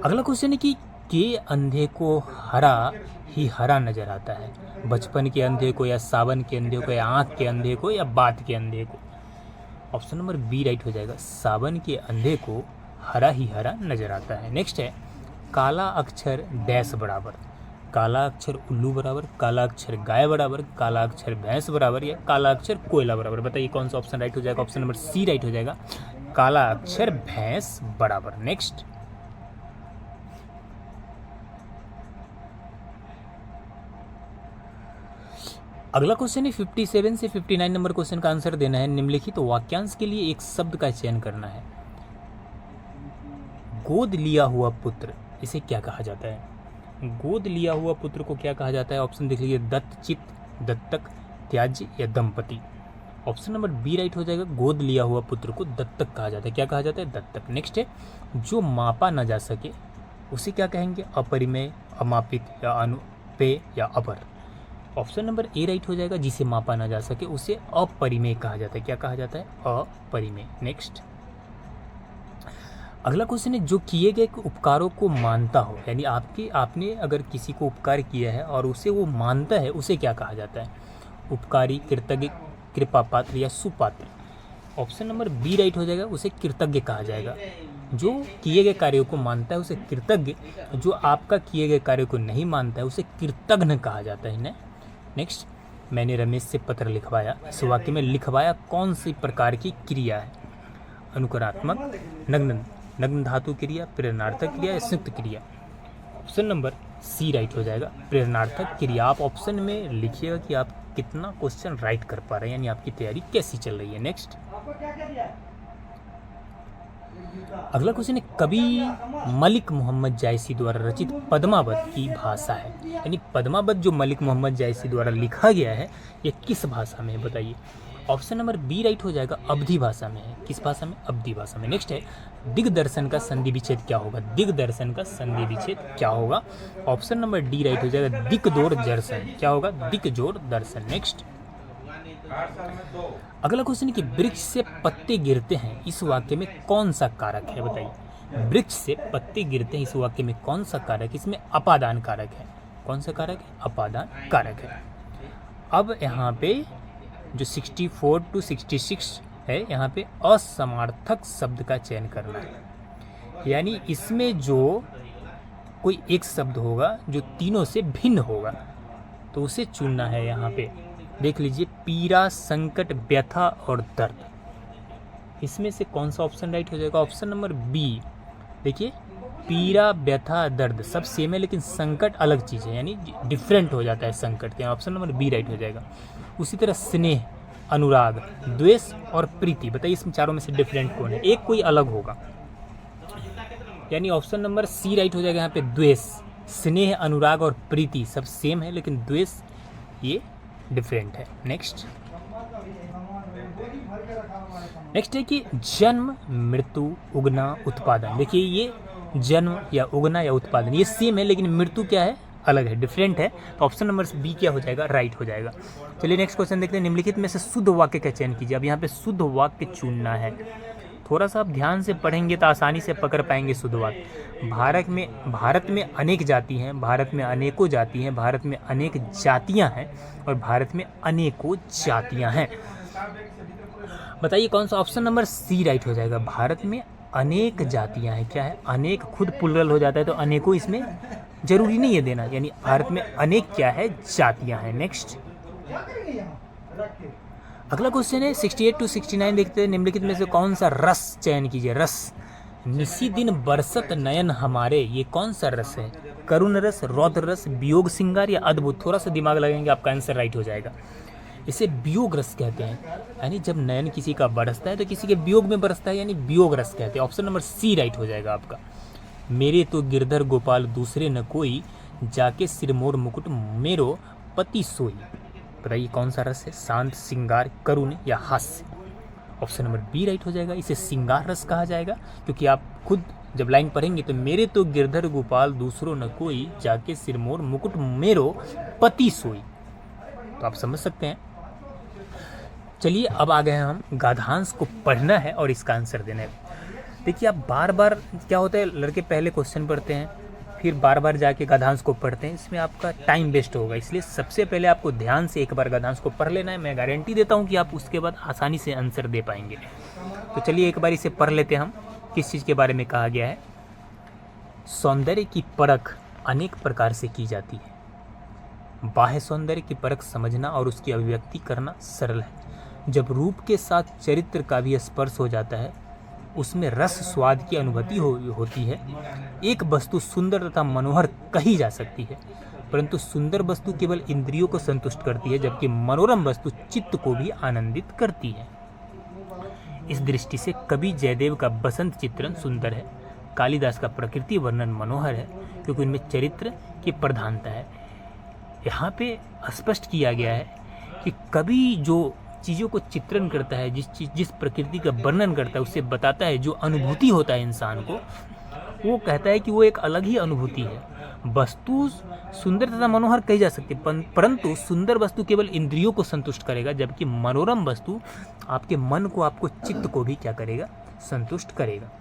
अगला क्वेश्चन है कि के अंधे को हरा ही हरा नजर आता है? बचपन के अंधे को, या सावन के अंधे को, या आँख के अंधे को, या बात के अंधे को? ऑप्शन नंबर बी राइट हो जाएगा, सावन के अंधे को हरा ही हरा नजर आता है। नेक्स्ट है काला अक्षर डैश बराबर। काला अक्षर उल्लू बराबर, काला अक्षर गाय बराबर, काला अक्षर भैंस बराबर, या काला अक्षर कोयला बराबर? बताइए कौन सा ऑप्शन राइट हो जाएगा? ऑप्शन नंबर सी राइट हो जाएगा, काला अक्षर भैंस बराबर। नेक्स्ट अगला क्वेश्चन है 57 से 59 नंबर क्वेश्चन का आंसर देना है। निम्नलिखित वाक्यांश के लिए एक शब्द का चयन करना है। गोद लिया हुआ पुत्र, इसे क्या कहा जाता है? गोद लिया हुआ पुत्र को क्या कहा जाता है? ऑप्शन देख लीजिए, दत्तचित, दत्तक, त्याज्य या दंपति। ऑप्शन नंबर बी राइट हो जाएगा, गोद लिया हुआ पुत्र को दत्तक कहा जाता है। क्या कहा जाता है? दत्तक। नेक्स्ट है जो मापा न जा सके उसे क्या कहेंगे? अपरिमेय, अमापित या अनुपेय या अपर। ऑप्शन नंबर ए राइट हो जाएगा, जिसे मापा ना जा सके उसे अपरिमेय कहा जाता है। क्या कहा जाता है? अपरिमेय। नेक्स्ट अगला क्वेश्चन है जो किए गए उपकारों को मानता हो, यानी आपने अगर किसी को उपकार किया है और उसे वो मानता है, उसे क्या कहा जाता है? उपकारी, कृतज्ञ, कृपा पात्र या सुपात्र। ऑप्शन नंबर बी राइट हो जाएगा, उसे कृतज्ञ कहा जाएगा। जो किए गए कार्यों को मानता है उसे कृतज्ञ, जो आपका किए गए कार्य को नहीं मानता है उसे कृतघ्न कहा जाता है। नेक्स्ट मैंने रमेश से पत्र लिखवाया। इस वाक्य में लिखवाया कौन सी प्रकार की क्रिया है? अनुकरणात्मक, नग्न धातु क्रिया, प्रेरणार्थक क्रिया या संयुक्त क्रिया? ऑप्शन नंबर सी राइट हो जाएगा, प्रेरणार्थक क्रिया। आप ऑप्शन में लिखिएगा कि आप कितना क्वेश्चन राइट कर पा रहे हैं, यानी आपकी तैयारी कैसी चल रही है। नेक्स्ट अगला क्वेश्चन है कवि मलिक मोहम्मद जायसी द्वारा रचित पद्मावत की भाषा है, यानी पद्मावत जो मलिक मोहम्मद जायसी द्वारा लिखा गया है ये किस भाषा में है? बताइए। ऑप्शन नंबर बी राइट हो जाएगा, अवधी भाषा में है। किस भाषा में? अवधी भाषा में। नेक्स्ट है दिग्दर्शन का संधि विच्छेद क्या होगा? दिग्दर्शन का संधि विच्छेद क्या होगा? ऑप्शन नंबर डी राइट हो जाएगा, दिक्जोर दर्शन। क्या होगा? दिक्जोर दर्शन। नेक्स्ट अगला क्वेश्चन है कि वृक्ष से पत्ते गिरते हैं, इस वाक्य में कौन सा कारक है? बताइए। वृक्ष से पत्ते गिरते हैं, इस वाक्य में कौन सा कारक? इसमें अपादान कारक है। कौन सा कारक है? अपादान कारक है। अब यहाँ पे जो 64 to 66 है, यहाँ पे असमार्थक शब्द का चयन करना है, यानी इसमें जो कोई एक शब्द होगा जो तीनों से भिन्न होगा तो उसे चुनना है। यहाँ पे देख लीजिए, पीड़ा, संकट, व्यथा और दर्द, इसमें से कौन सा ऑप्शन राइट हो जाएगा? Option number B. देखिए, पीड़ा, व्यथा, दर्द सब सेम है, लेकिन संकट अलग चीज़ है, यानी डिफरेंट हो जाता है संकट। तो ऑप्शन नंबर बी राइट हो जाएगा। उसी तरह स्नेह, अनुराग, द्वेष और प्रीति, बताइए इसमें चारों में से डिफरेंट कौन है? एक कोई अलग होगा। यानी ऑप्शन नंबर सी राइट हो जाएगा यहाँ पे द्वेष। स्नेह, अनुराग और प्रीति सब सेम है, लेकिन द्वेष ये डिफरेंट है। नेक्स्ट है कि जन्म, मृत्यु, उगना, उत्पादन। देखिए ये जन्म या उगना या उत्पादन ये सेम है, लेकिन मृत्यु क्या है, अलग है, डिफरेंट है। तो ऑप्शन नंबर बी क्या हो जाएगा, राइट हो जाएगा। चलिए नेक्स्ट क्वेश्चन देखते हैं। निम्नलिखित में से शुद्ध वाक्य का चयन कीजिए। अब यहाँ पे शुद्ध वाक्य चुनना है, थोड़ा सा आप ध्यान से पढ़ेंगे तो आसानी से पकड़ पाएंगे शुद्ध वाक्य। भारत में अनेक जाति हैं, भारत में अनेकों जाति हैं, भारत में अनेक जातियां हैं और भारत में अनेकों जातियां हैं। बताइए कौन सा ऑप्शन नंबर सी राइट हो जाएगा। भारत में अनेक जातियां हैं, क्या है, अनेक खुद प्लुरल हो जाता है तो अनेकों इसमें जरूरी नहीं है देना, यानी भारत में अनेक क्या है, जातियां हैं। नेक्स्ट अगला क्वेश्चन है 68 to 69 देखते हैं। निम्नलिखित में से कौन सा रस चयन कीजिए। रस, निसी दिन बरसत नयन हमारे, ये कौन सा रस है, करुण रस, रौद्र रस, वियोग सिंगार या अद्भुत। थोड़ा सा दिमाग लगाएंगे आपका आंसर राइट हो जाएगा। इसे वियोग रस कहते हैं, यानी जब नयन किसी का बरसता है तो किसी के वियोग में बरसता है, यानी वियोग रस कहते हैं। ऑप्शन नंबर सी राइट हो जाएगा आपका। मेरे तो गिरधर गोपाल दूसरे न कोई, जाके सिरमोर मुकुट मेरो पति सोई। बताइए कौन सा रस है, शांत, सिंगार, करुण या हास्य। ऑप्शन नंबर बी राइट हो जाएगा। इसे सिंगार रस कहा जाएगा क्योंकि आप खुद जब लाइन पढ़ेंगे तो मेरे तो गिरधर गोपाल दूसरों न कोई, जाके सिरमोर मुकुट मेरो पति सोई, तो आप समझ सकते हैं। चलिए अब आ गए हैं हम, गाधांश को पढ़ना है और इसका आंसर देना है। देखिए आप बार बार क्या होता है, लड़के पहले क्वेश्चन पढ़ते हैं फिर बार बार जाके गाधांश को पढ़ते हैं, इसमें आपका टाइम वेस्ट होगा। इसलिए सबसे पहले आपको ध्यान से एक बार गाधांश को पढ़ लेना है। मैं गारंटी देता हूँ कि आप उसके बाद आसानी से आंसर दे पाएंगे। तो चलिए एक बार इसे पढ़ लेते हैं हम। किस चीज़ के बारे में कहा गया है। सौंदर्य की परख अनेक प्रकार से की जाती है। बाह्य सौंदर्य की परख समझना और उसकी अभिव्यक्ति करना सरल है। जब रूप के साथ चरित्र का भी स्पर्श हो जाता है उसमें रस स्वाद की अनुभूति होती है। एक वस्तु सुंदर तथा मनोहर कही जा सकती है, परंतु सुंदर वस्तु केवल इंद्रियों को संतुष्ट करती है, जबकि मनोरम वस्तु चित्त को भी आनंदित करती है। इस दृष्टि से कवि जयदेव का बसंत चित्रण सुंदर है, कालिदास का प्रकृति वर्णन मनोहर है, क्योंकि उनमें चरित्र की प्रधानता है। यहाँ पे स्पष्ट किया गया है कि कवि जो चीज़ों को चित्रण करता है, जिस प्रकृति का वर्णन करता है, उससे बताता है जो अनुभूति होता है इंसान को, वो कहता है कि वो एक अलग ही अनुभूति है। वस्तु सुंदर तथा मनोहर कही जा सकती है, परंतु सुंदर वस्तु केवल इंद्रियों को संतुष्ट करेगा, जबकि मनोरम वस्तु आपके मन को, आपको चित्त को भी क्या करेगा, संतुष्ट करेगा।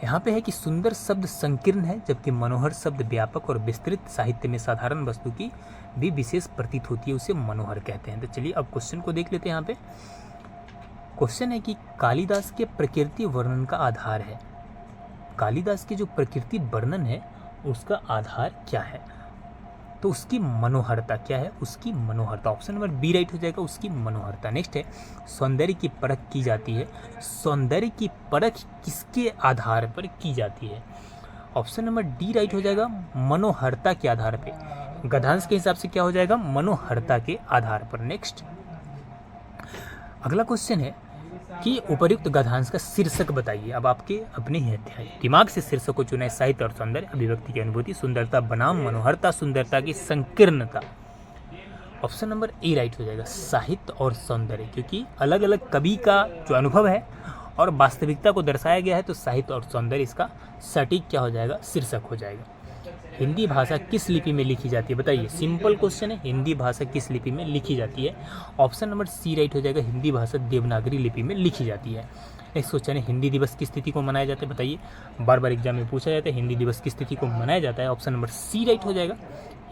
यहाँ पे है कि सुंदर शब्द संकीर्ण है, जबकि मनोहर शब्द व्यापक और विस्तृत। साहित्य में साधारण वस्तु की भी विशेष प्रतीत होती है, उसे मनोहर कहते हैं। तो चलिए अब क्वेश्चन को देख लेते हैं। यहाँ पे क्वेश्चन है कि कालिदास के प्रकृति वर्णन का आधार है। कालिदास के जो प्रकृति वर्णन है उसका आधार क्या है, तो उसकी मनोहरता क्या है, उसकी मनोहरता। ऑप्शन नंबर बी राइट हो जाएगा, उसकी मनोहरता। नेक्स्ट है सौंदर्य की परख की जाती है। सौंदर्य की परख किसके आधार पर की जाती है। ऑप्शन नंबर डी राइट हो जाएगा, मनोहरता के आधार पर। गद्यांश के हिसाब से क्या हो जाएगा, मनोहरता के आधार पर। नेक्स्ट अगला क्वेश्चन है कि उपर्युक्त गद्यांश का शीर्षक बताइए। अब आपके अपने ही अध्याय दिमाग से शीर्षक को चुने। साहित्य और सौंदर्य, अभिव्यक्ति की अनुभूति, सुंदरता बनाम मनोहरता, सुंदरता की संकीर्णता। ऑप्शन नंबर ए राइट हो जाएगा, साहित्य और सौंदर्य, क्योंकि अलग अलग कवि का जो अनुभव है और वास्तविकता को दर्शाया गया है, तो साहित्य और सौंदर्य इसका सटीक क्या हो जाएगा, शीर्षक हो जाएगा। हिंदी भाषा किस लिपि में लिखी जाती है, बताइए। सिंपल क्वेश्चन है, हिंदी भाषा किस लिपि में लिखी जाती है। ऑप्शन नंबर सी राइट हो जाएगा, हिंदी भाषा देवनागरी लिपि में लिखी जाती है। नेक्स्ट क्वेश्चन है, हिंदी दिवस किस तिथि को मनाया जाता है, बताइए। बार बार एग्जाम में पूछा जाता है, हिंदी दिवस किस तिथि को मनाया जाता है। ऑप्शन नंबर सी राइट हो जाएगा,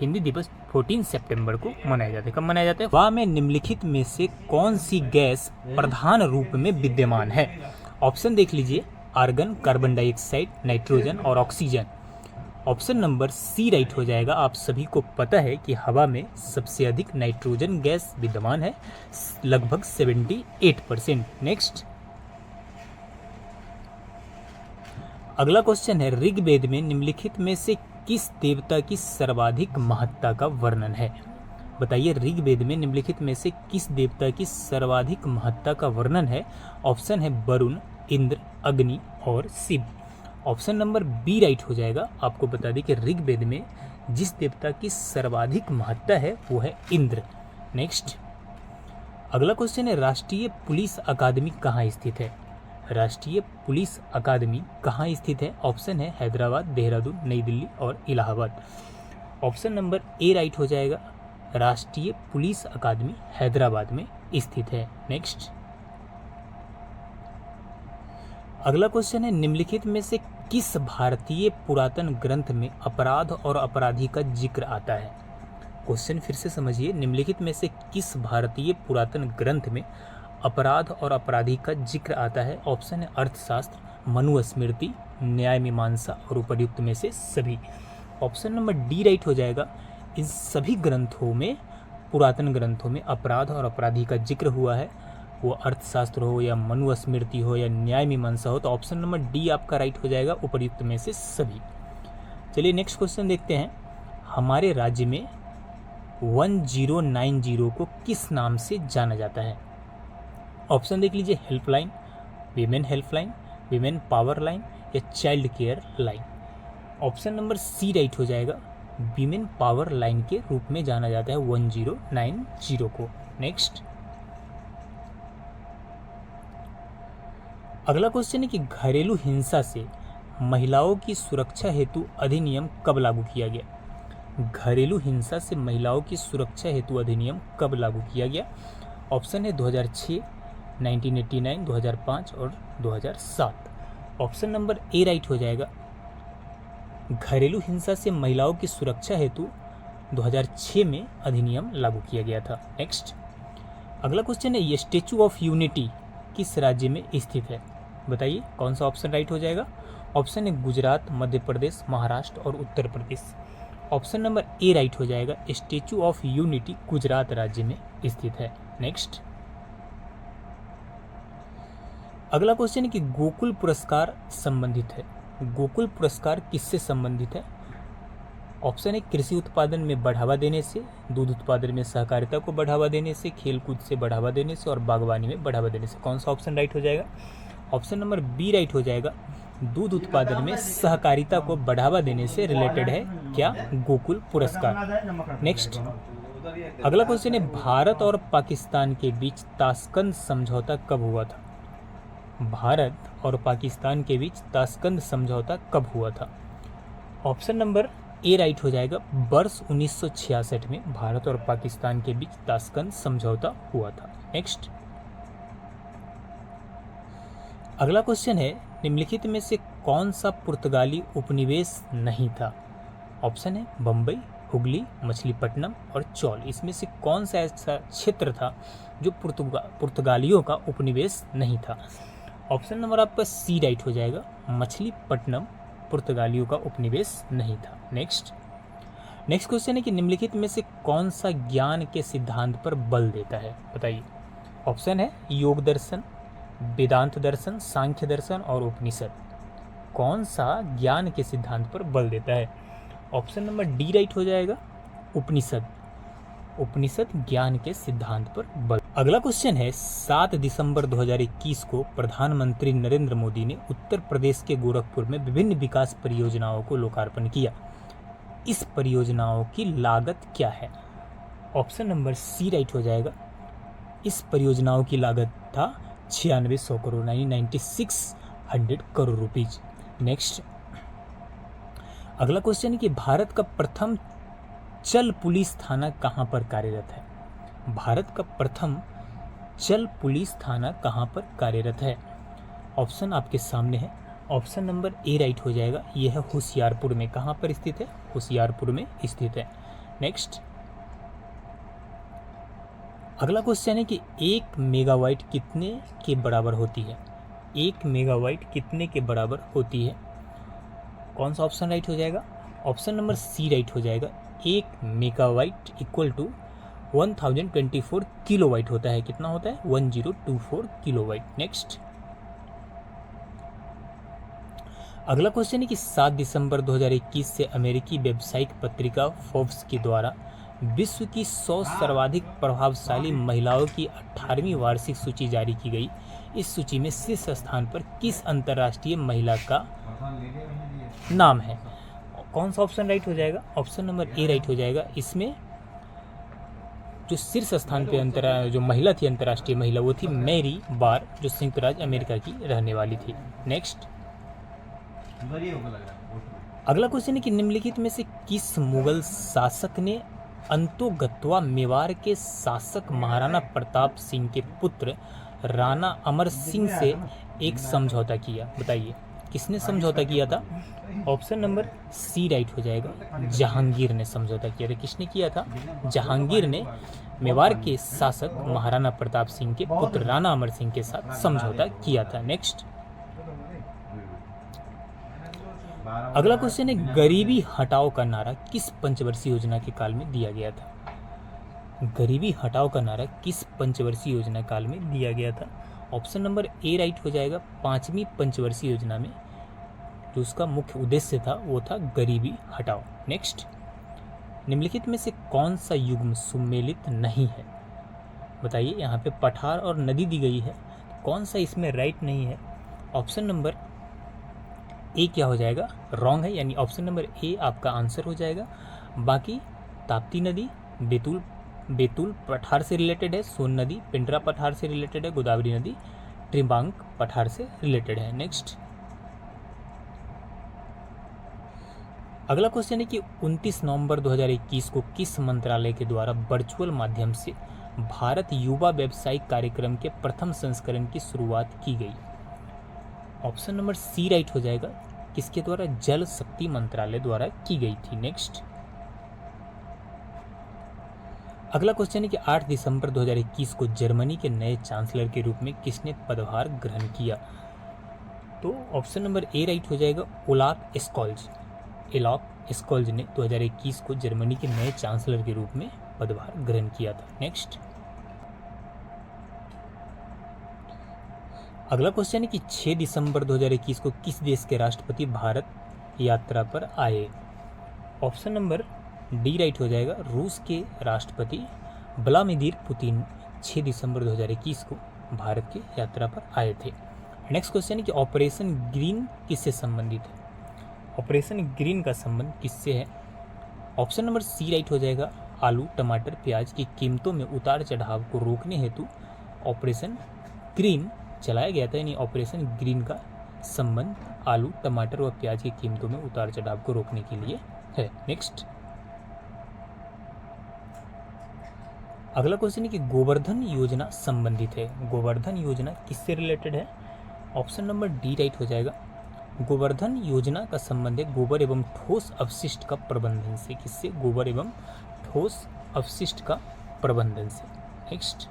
हिंदी दिवस 14 सितंबर को मनाया जाता है। कब मनाया जाता है। वाह में निम्नलिखित में से कौन सी गैस प्रधान रूप में विद्यमान है। ऑप्शन देख लीजिए, आर्गन, कार्बन डाइऑक्साइड, नाइट्रोजन और oxygen. Option number C right हो जाएगा। आप सभी को पता है कि हवा में सबसे अधिक नाइट्रोजन गैस विद्यमान है, लगभग 78%। नेक्स्ट अगला क्वेश्चन है, ऋग्वेद में निम्नलिखित में से किस देवता की सर्वाधिक महत्ता का वर्णन है, बताइए। ऋग्वेद में निम्नलिखित में से किस देवता की सर्वाधिक महत्ता का वर्णन है। ऑप्शन है वरुण, इंद्र, अग्नि और Shiv. Option number B right हो जाएगा। आपको बता दें कि ऋग्वेद में जिस देवता की सर्वाधिक महत्ता है वो है इंद्र। नेक्स्ट अगला क्वेश्चन है, राष्ट्रीय पुलिस अकादमी कहाँ स्थित है? राष्ट्रीय पुलिस अकादमी कहाँ स्थित है? ऑप्शन है हैदराबाद, देहरादून, नई दिल्ली और Allahabad. Option number A right हो जाएगा। राष्ट्रीय पुलिस अकादमी हैदराबाद में स्थित है। नेक्स्ट अगला क्वेश्चन है, निम्नलिखित में से किस भारतीय पुरातन ग्रंथ में अपराध और अपराधी का जिक्र आता है? क्वेश्चन फिर से समझिए, निम्नलिखित में से किस भारतीय पुरातन ग्रंथ में अपराध और अपराधी का जिक्र आता है? ऑप्शन है अर्थशास्त्र, मनुस्मृति, न्याय मीमांसा और उपर्युक्त में से सभी। ऑप्शन नंबर डी राइट हो जाएगा। इन सभी ग्रंथों में, पुरातन ग्रंथों में अपराध और अपराधी का जिक्र हुआ है, वो अर्थशास्त्र हो या मनुस्मृति हो या न्याय मीमांसा हो, तो ऑप्शन नंबर डी आपका राइट हो जाएगा, उपर्युक्त में से सभी। चलिए नेक्स्ट क्वेश्चन देखते हैं। हमारे राज्य में 1090 को किस नाम से जाना जाता है? ऑप्शन देख लीजिए, helpline, women helpline, women power line या child care line. Option number C right हो जाएगा। वीमेन पावर लाइन के रूप में जाना जाता है 1090 को। नेक्स्ट अगला क्वेश्चन है कि घरेलू हिंसा से महिलाओं की सुरक्षा हेतु अधिनियम कब लागू किया गया? घरेलू हिंसा से महिलाओं की सुरक्षा हेतु अधिनियम कब लागू किया गया? ऑप्शन है 2006, 1989, 2005 और 2007। ऑप्शन नंबर ए राइट हो जाएगा। घरेलू हिंसा से महिलाओं की सुरक्षा हेतु 2006 में अधिनियम लागू किया गया था। नेक्स्ट अगला क्वेश्चन है, ये स्टैचू ऑफ यूनिटी किस राज्य में स्थित है? बताइए कौन सा ऑप्शन राइट हो जाएगा? ऑप्शन है गुजरात, मध्य प्रदेश, महाराष्ट्र और Uttar Pradesh. Option number A right हो जाएगा। स्टैचू ऑफ यूनिटी गुजरात राज्य में स्थित है। नेक्स्ट अगला क्वेश्चन है कि गोकुल पुरस्कार संबंधित है। गोकुल पुरस्कार किससे संबंधित है? ऑप्शन है कृषि उत्पादन में बढ़ावा देने से, दूध उत्पादन में सहकारिता को बढ़ावा देने से, खेलकूद से बढ़ावा देने से और बागवानी में बढ़ावा देने से। कौन सा ऑप्शन राइट हो जाएगा? ऑप्शन नंबर बी राइट हो जाएगा। दूध उत्पादन में सहकारिता को बढ़ावा देने से रिलेटेड है क्या? गोकुल पुरस्कार। नेक्स्ट अगला क्वेश्चन है, भारत और पाकिस्तान के बीच ताशकंद समझौता कब हुआ था? भारत और पाकिस्तान के बीच ताशकंद समझौता कब हुआ था? ऑप्शन नंबर ए राइट हो जाएगा। वर्ष 1966 में भारत और पाकिस्तान के बीच ताशकंद समझौता हुआ था। नेक्स्ट अगला क्वेश्चन है, निम्नलिखित में से कौन सा पुर्तगाली उपनिवेश नहीं था? ऑप्शन है बम्बई, हुगली, मछलीपट्टनम और चौल। इसमें से कौन सा ऐसा क्षेत्र था जो पुर्तगालियों का उपनिवेश नहीं था? ऑप्शन नंबर आपका सी राइट हो जाएगा। मछलीपट्टनम पुर्तगालियों का उपनिवेश नहीं था। नेक्स्ट क्वेश्चन है कि निम्नलिखित में से कौन सा ज्ञान के सिद्धांत पर बल देता है? बताइए। ऑप्शन है योग दर्शन, वेदांत दर्शन, सांख्य दर्शन और उपनिषद। कौन सा ज्ञान के सिद्धांत पर बल देता है? ऑप्शन नंबर डी राइट हो जाएगा। उपनिषद ज्ञान के सिद्धांत पर बल। अगला क्वेश्चन है, 7 दिसंबर 2021 को प्रधानमंत्री नरेंद्र मोदी ने उत्तर प्रदेश के गोरखपुर में विभिन्न विकास परियोजनाओं को लोकार्पण किया। इस परियोजनाओं की लागत क्या है? ऑप्शन नंबर सी राइट हो जाएगा। इस परियोजनाओं की लागत था 9600 करोड़, 9600 करोड़ रुपीज। नेक्स्ट अगला क्वेश्चन है कि भारत का प्रथम चल पुलिस थाना कहाँ पर कार्यरत है? भारत का प्रथम चल पुलिस थाना कहाँ पर कार्यरत है? ऑप्शन आपके सामने है। ऑप्शन नंबर ए राइट हो जाएगा। यह है होशियारपुर में। कहाँ पर स्थित है? होशियारपुर में स्थित है। नेक्स्ट अगला क्वेश्चन है कि 1 मेगावाट कितने के बराबर होती है? 1 मेगावाट कितने के बराबर होती है? कौन सा ऑप्शन राइट हो जाएगा? ऑप्शन नंबर सी राइट हो जाएगा। 1 मेगावाट इक्वल टू 1024 किलोवाट होता है। कितना होता है? 1024 किलोवाट। नेक्स्ट अगला क्वेश्चन है कि 7 दिसंबर 2021 से अमेरिकी व्यावसायिक पत्रिका फोर्ब्स के द्वारा विश्व की 100 सर्वाधिक प्रभावशाली महिलाओं की 18वीं वार्षिक सूची जारी की गई। इस सूची में शीर्ष स्थान पर किस अंतर्राष्ट्रीय महिला का नाम है। कौन सा ऑप्शन राइट हो जाएगा? ऑप्शन नंबर ए राइट हो जाएगा। इसमें जो शीर्ष स्थान पे जो महिला थी अंतर्राष्ट्रीय महिला, वो थी मैरी बार, जो संयुक्त राज्य अमेरिका की रहने वाली थी। नेक्स्ट, अगला क्वेश्चन है कि निम्नलिखित में से किस मुगल शासक ने अंतोगत्वा मेवाड़ के शासक महाराणा प्रताप सिंह के पुत्र राणा अमर सिंह से एक समझौता किया? बताइए किसने समझौता किया था? ऑप्शन नंबर सी राइट हो जाएगा। जहांगीर ने समझौता किया था। किसने किया था? जहांगीर ने मेवाड़ के शासक महाराणा प्रताप सिंह के पुत्र राणा अमर सिंह के साथ समझौता किया था। नेक्स्ट, अगला क्वेश्चन है गरीबी हटाओ का नारा किस पंचवर्षीय योजना के काल में दिया गया था? गरीबी हटाओ का नारा किस पंचवर्षीय योजना काल में दिया गया था? ऑप्शन नंबर ए राइट हो जाएगा। 5वीं पंचवर्षीय योजना में जो उसका मुख्य उद्देश्य था वो था गरीबी हटाओ। नेक्स्ट, निम्नलिखित में से कौन सा युग्म सुमेलित नहीं है? बताइए, यहाँ पे पठार और नदी दी गई है, कौन सा इसमें राइट नहीं है? ऑप्शन नंबर ए क्या हो जाएगा? रॉन्ग है, यानी ऑप्शन नंबर ए आपका आंसर हो जाएगा। बाकी ताप्ती नदी बेतुल पठार से रिलेटेड है, सोन नदी पिंडरा पठार से रिलेटेड है, गोदावरी नदी त्रिबांक पठार से रिलेटेड है। नेक्स्ट, अगला क्वेश्चन है कि 29 नवंबर 2021 को किस मंत्रालय के द्वारा वर्चुअल माध्यम से भारत युवा व्यावसायिक कार्यक्रम के प्रथम संस्करण की शुरुआत की गई? ऑप्शन नंबर सी राइट हो जाएगा। किसके द्वारा? जल शक्ति मंत्रालय द्वारा की गई थी। नेक्स्ट, अगला क्वेश्चन है कि 8 दिसंबर 2021 को जर्मनी के नए चांसलर के रूप में किसने पदभार ग्रहण किया? तो ऑप्शन नंबर ए राइट हो जाएगा। ओलाफ स्कोल्ज ने 2021 को जर्मनी के नए चांसलर के रूप में पदभार ग्रहण किया था। नेक्स्ट, अगला क्वेश्चन है कि 6 दिसंबर 2021 को किस देश के राष्ट्रपति भारत यात्रा पर आए? ऑप्शन नंबर डी राइट हो जाएगा। रूस के राष्ट्रपति व्लादिमीर पुतिन 6 दिसंबर 2021 को भारत की यात्रा पर आए थे। नेक्स्ट क्वेश्चन है कि ऑपरेशन ग्रीन किससे संबंधित है? ऑपरेशन ग्रीन का संबंध किससे है? ऑप्शन नंबर सी राइट हो जाएगा। आलू टमाटर प्याज की कीमतों में उतार चढ़ाव को रोकने हेतु ऑपरेशन ग्रीन चलाया गया था, यानी ऑपरेशन ग्रीन का संबंध आलू टमाटर व प्याज की कीमतों में उतार चढ़ाव को रोकने के लिए है। नेक्स्ट, अगला क्वेश्चन है कि गोवर्धन योजना संबंधित है। गोवर्धन योजना किससे रिलेटेड है? ऑप्शन नंबर डी राइट हो जाएगा। गोवर्धन योजना का संबंध है गोबर एवं ठोस अपशिष्ट का प्रबंधन से। किससे? गोबर एवं ठोस अपशिष्ट का प्रबंधन से। नेक्स्ट,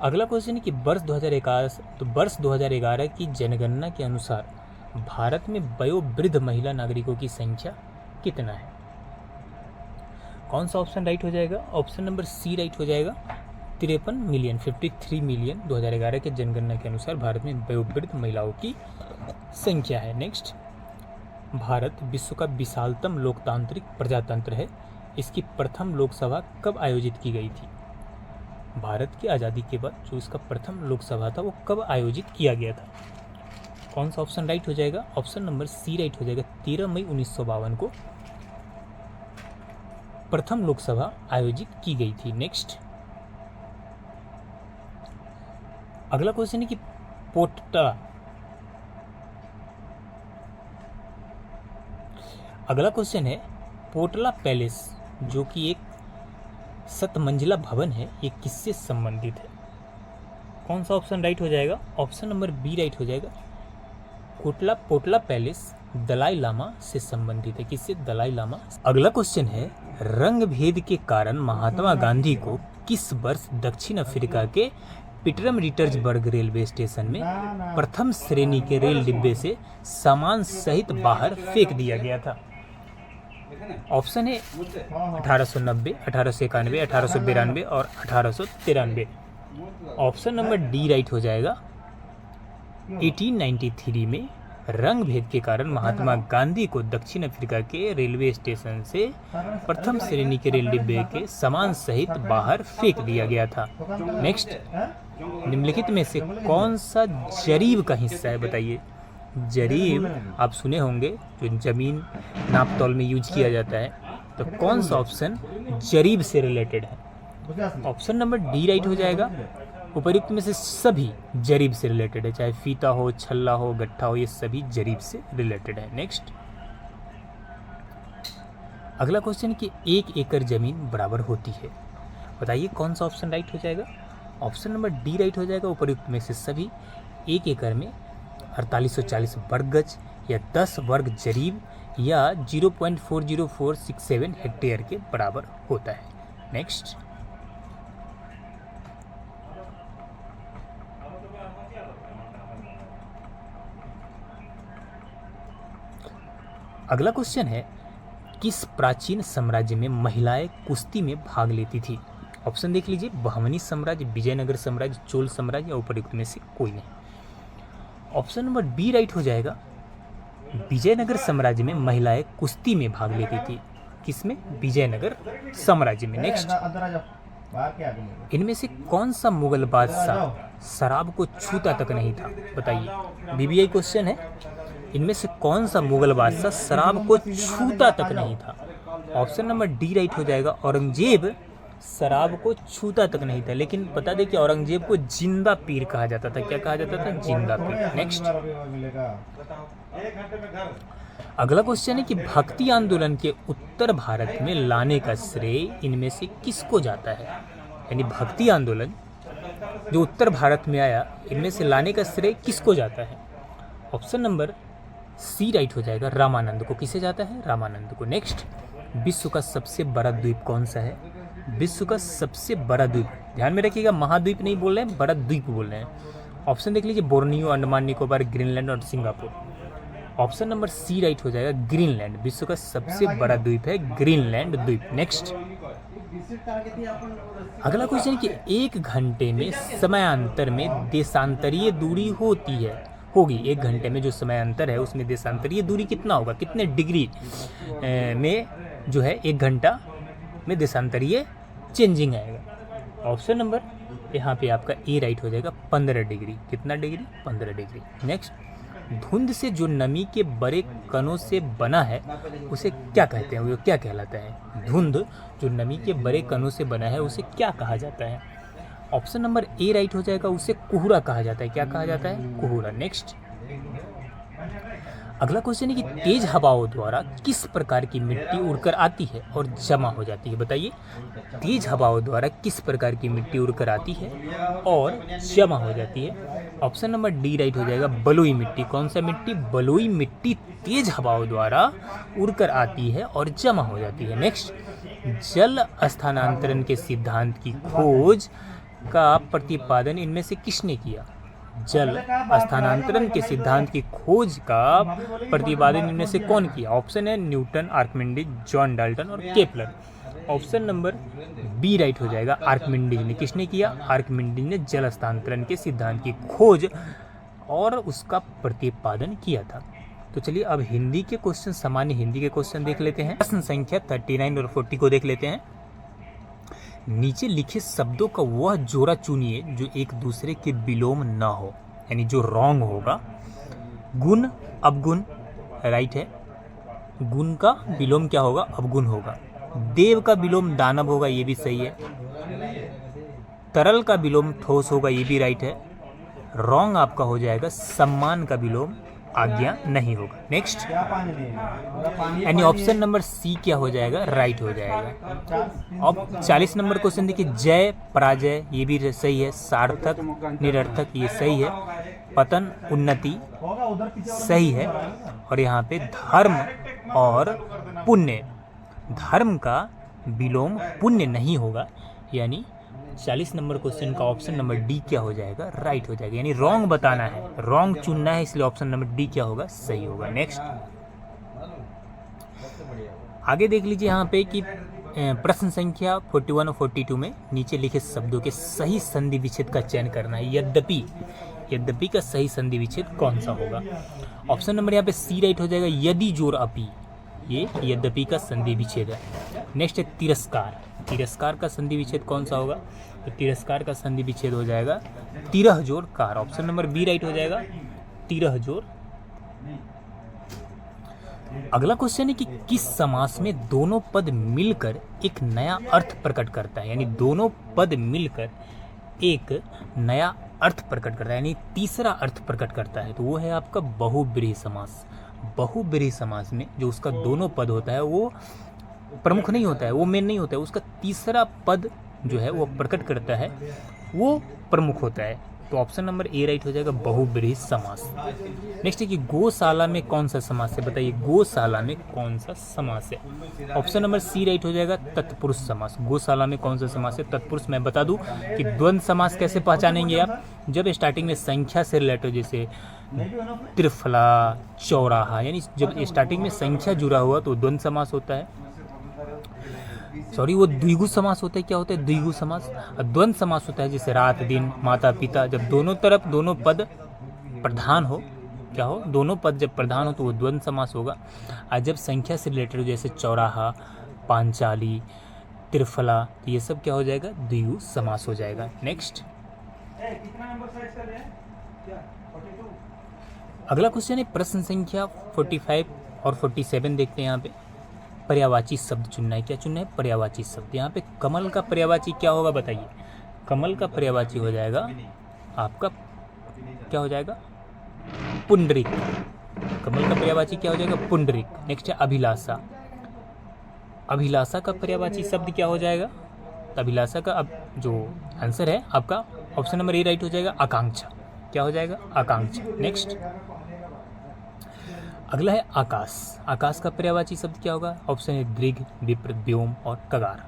अगला क्वेश्चन है कि वर्ष 2011 की जनगणना के अनुसार भारत में वयोवृद्ध महिला नागरिकों की संख्या कितना है? कौन सा ऑप्शन राइट हो जाएगा? ऑप्शन नंबर सी राइट हो जाएगा। 53 मिलियन 2011 के जनगणना के अनुसार भारत में वयोवृद्ध महिलाओं की संख्या है। नेक्स्ट, भारत विश्व का विशालतम लोकतांत्रिक प्रजातंत्र है। इसकी प्रथम लोकसभा कब आयोजित की गई थी? भारत की आज़ादी के बाद जो इसका प्रथम लोकसभा था वो कब आयोजित किया गया था? कौन सा ऑप्शन राइट हो जाएगा? ऑप्शन नंबर सी राइट हो जाएगा। 13 मई 1952 को प्रथम लोकसभा आयोजित की गई थी। नेक्स्ट, अगला क्वेश्चन है कि पोटला पैलेस जो कि एक 7 मंजिला भवन है, ये किससे संबंधित है? कौन सा ऑप्शन राइट हो जाएगा? ऑप्शन नंबर बी राइट हो जाएगा। पोटला पैलेस दलाई लामा से संबंधित है। किससे? दलाई लामा। अगला क्वेश्चन है रंग भेद के कारण महात्मा गांधी को किस वर्ष दक्षिण अफ्रीका के पीटरमरिट्जबर्ग रेलवे स्टेशन में प्रथम श्रेणी के रेल डिब्बे से सामान सहित बाहर फेंक दिया गया था? ऑप्शन है 1890, 1891, 1892 और 1893। ऑप्शन नंबर डी राइट हो जाएगा। 1893 में रंग भेद के कारण महात्मा गांधी को दक्षिण अफ्रीका के रेलवे स्टेशन से प्रथम श्रेणी के रेल डिब्बे के सामान सहित बाहर फेंक दिया गया था। नेक्स्ट, निम्नलिखित में से कौन सा जरीब का हिस्सा है, बताइए। जरीब आप सुने होंगे, जो जमीन नाप तौल में यूज किया जाता है। तो कौन सा ऑप्शन जरीब से रिलेटेड है? ऑप्शन नंबर डी राइट हो जाएगा। उपयुक्त में से सभी जरीब से रिलेटेड है, चाहे फीता हो, छल्ला हो, गट्ठा हो, ये सभी जरीब से रिलेटेड है। नेक्स्ट, अगला क्वेश्चन कि 1 एकड़ जमीन बराबर होती है, बताइए कौन सा ऑप्शन राइट हो जाएगा? ऑप्शन नंबर डी राइट हो जाएगा। उपयुक्त में से सभी 1 एकड़ में 4840 वर्ग गज या 10 वर्ग जरीब या 0.40467 हेक्टेयर के बराबर होता है। नेक्स्ट, अगला क्वेश्चन है, किस प्राचीन साम्राज्य में महिलाएं कुश्ती में भाग लेती थी? ऑप्शन देख लीजिए, बहमनी साम्राज्य, विजयनगर साम्राज्य, चोल साम्राज्य या उपयुक्त में से कोई नहीं। ऑप्शन नंबर बी राइट हो जाएगा। विजयनगर साम्राज्य में महिलाएं कुश्ती में भाग लेती थी। किसमें? विजयनगर साम्राज्य में। नेक्स्ट, इनमें से कौन सा मुगल बादशाह शराब को छूता तक नहीं था, बताइए। बीबीआई क्वेश्चन है, इनमें से कौन सा मुगल बादशाह शराब को छूता तक नहीं था? ऑप्शन नंबर डी राइट हो जाएगा। औरंगजेब शराब को छूता तक नहीं था, लेकिन बता दें कि औरंगजेब को जिंदा पीर कहा जाता था। क्या कहा जाता था? जिंदा पीर। नेक्स्ट, अगला क्वेश्चन है कि भक्ति आंदोलन के उत्तर भारत में लाने का श्रेय इनमें से किसको जाता है? यानी भक्ति आंदोलन जो उत्तर भारत में आया, इनमें से लाने का श्रेय किसको जाता है? ऑप्शन नंबर सी राइट हो जाएगा। रामानंद को। किसे जाता है? रामानंद को। नेक्स्ट, विश्व का सबसे बड़ा द्वीप कौन सा है? विश्व का सबसे बड़ा द्वीप, ध्यान में रखिएगा, महाद्वीप नहीं बोल रहे हैं, बड़ा द्वीप बोल रहे हैं। ऑप्शन देख लीजिए, बोर्नियो, अंडमान निकोबार, ग्रीनलैंड और Singapore. Option number C right हो जाएगा, ग्रीनलैंड। विश्व का सबसे बड़ा द्वीप है ग्रीनलैंड द्वीप। नेक्स्ट, अगला क्वेश्चन कि 1 घंटे में समयांतर में देशांतरीय दूरी होगी 1 घंटे में जो समयांतर है उसमें देशांतरीय दूरी कितना होगा? कितने डिग्री में जो है 1 घंटा में देशांतरीय चेंजिंग आएगा? ऑप्शन नंबर यहाँ पे आपका ए राइट हो जाएगा, 15 डिग्री। कितना डिग्री? 15 डिग्री। नेक्स्ट, धुंध से जो नमी के बड़े कणों से बना है उसे क्या कहते हैं? वो क्या कहलाता है? धुंध जो नमी के बड़े कणों से बना है उसे क्या कहा जाता है? ऑप्शन नंबर ए राइट हो जाएगा, उसे कोहरा कहा जाता है। क्या कहा जाता है? कोहरा। नेक्स्ट, अगला क्वेश्चन है कि तेज हवाओं द्वारा किस प्रकार की मिट्टी उड़कर आती है और जमा हो जाती है? बताइए, तेज हवाओं द्वारा किस प्रकार की मिट्टी उड़कर आती है और जमा हो जाती है? ऑप्शन नंबर डी राइट हो जाएगा, बलुई मिट्टी। कौन सा मिट्टी? बलुई मिट्टी तेज हवाओं द्वारा उड़कर आती है और जमा हो जाती है। नेक्स्ट, जल स्थानांतरण के सिद्धांत की खोज का प्रतिपादन इनमें से किसने किया? जल स्थानांतरण के सिद्धांत की खोज का प्रतिपादन इनमें से कौन किया? ऑप्शन है न्यूटन, आर्किमिडीज, जॉन डाल्टन और Kepler. Option number B right हो जाएगा, आर्किमिडीज ने। किसने किया? आर्किमिडीज ने जल हस्तांतरण के सिद्धांत की खोज और उसका प्रतिपादन किया था। तो चलिए अब हिंदी के क्वेश्चन, सामान्य हिंदी के क्वेश्चन देख लेते हैं। प्रश्न संख्या 39 और 40 को देख लेते हैं। नीचे लिखे शब्दों का वह जोड़ा चुनिए जो एक दूसरे के विलोम न हो, यानी जो रॉन्ग होगा। गुण, अवगुण राइट है। गुण का विलोम क्या होगा? अवगुण होगा। देव का विलोम दानव होगा, ये भी सही है। तरल का विलोम ठोस होगा, ये भी राइट है। रॉन्ग आपका हो जाएगा सम्मान का विलोम आज्ञा नहीं होगा। नेक्स्ट, यानी ऑप्शन नंबर सी क्या हो जाएगा? राइट हो जाएगा। अब 40 नंबर क्वेश्चन देखिए, जय, पराजय ये भी सही है। सार्थक, निरर्थक ये सही है। पतन, उन्नति सही है। और यहाँ पे धर्म और पुण्य, धर्म का विलोम पुण्य नहीं होगा, यानी 40 नंबर क्वेश्चन का ऑप्शन नंबर डी क्या हो जाएगा? राइट हो जाएगा। यानी रॉन्ग बताना है, रॉन्ग चुनना है, इसलिए ऑप्शन नंबर डी क्या होगा? सही होगा। नेक्स्ट, आगे देख लीजिए यहाँ पे कि प्रश्न संख्या 41 और 42 में नीचे लिखे शब्दों के सही संधि विच्छेद का चयन करना है। यद्यपि का सही संधि विच्छेद कौन सा होगा? ऑप्शन नंबर यहाँ पे सी राइट हो जाएगा, यदि जोर अपी। ये यद्यपि का संधि विच्छेद है। नेक्स्ट है तिरस्कार। तिरस्कार का संधि विच्छेद कौन सा होगा? तो तिरस्कार का संधि विच्छेद हो जाएगा तिरह जोड़ कार। ऑप्शन नंबर बी राइट हो जाएगा, तिरह जोड़। अगला क्वेश्चन है कि किस समास में दोनों पद मिलकर एक नया अर्थ प्रकट करता है, यानी दोनों पद मिलकर एक नया अर्थ प्रकट करता है, यानी तीसरा अर्थ प्रकट करता है। तो वो है आपका बहुब्रीहि समास। बहुब्रीहि समास में जो उसका दोनों पद होता है वो प्रमुख नहीं होता है, वो मेन नहीं होता है, उसका तीसरा पद जो है वो प्रकट करता है, वो प्रमुख होता है। तो ऑप्शन नंबर ए राइट हो जाएगा, बहुब्रीहि समास। नेक्स्ट है कि गौशाला में कौन सा समास है? बताइए गौशाला में कौन सा समास है? ऑप्शन नंबर सी राइट हो जाएगा, तत्पुरुष समास। गौशाला में कौन सा समास है? तत्पुरुष। मैं बता दूं कि द्वंद्व समास कैसे पहचानेंगे आप? जब स्टार्टिंग में संख्या से रिलेटेड, जैसे त्रिफला, चौराहा, यानी जब स्टार्टिंग में संख्या जुड़ा हुआ तो द्वंद्व समास होता है। सॉरी, वो द्विगु समास होता है। क्या होता है? द्विगु समास। द्वंद्व समास होता है जैसे रात दिन, माता पिता, जब दोनों तरफ दोनों पद प्रधान हो, क्या हो, दोनों पद जब प्रधान हो तो वो द्वंद्व समास होगा। और जब संख्या से रिलेटेड जैसे चौराहा, पांचाली, त्रिफला, तो ये सब क्या हो जाएगा? द्विगु समास हो जाएगा। नेक्स्ट अगला क्वेश्चन है प्रश्न संख्या 45 और 47 देखते हैं। यहाँ पे पर्यायवाची शब्द चुनना है। क्या चुनना है? पर्यायवाची शब्द। यहाँ पे कमल का पर्यायवाची क्या होगा? बताइए। कमल का पर्यायवाची हो जाएगा आपका, क्या हो जाएगा? पुंडरीक। कमल का पर्यायवाची क्या हो जाएगा? पुंडरीक। नेक्स्ट है अभिलाषा। अभिलाषा का पर्यायवाची शब्द क्या हो जाएगा? तो अभिलाषा का अब जो आंसर है आपका ऑप्शन नंबर ए राइट हो जाएगा, आकांक्षा। क्या हो जाएगा? आकांक्षा। नेक्स्ट अगला है आकाश। आकाश का पर्यायवाची शब्द क्या होगा? ऑप्शन है दृघ, विप्र, व्योम और कगार।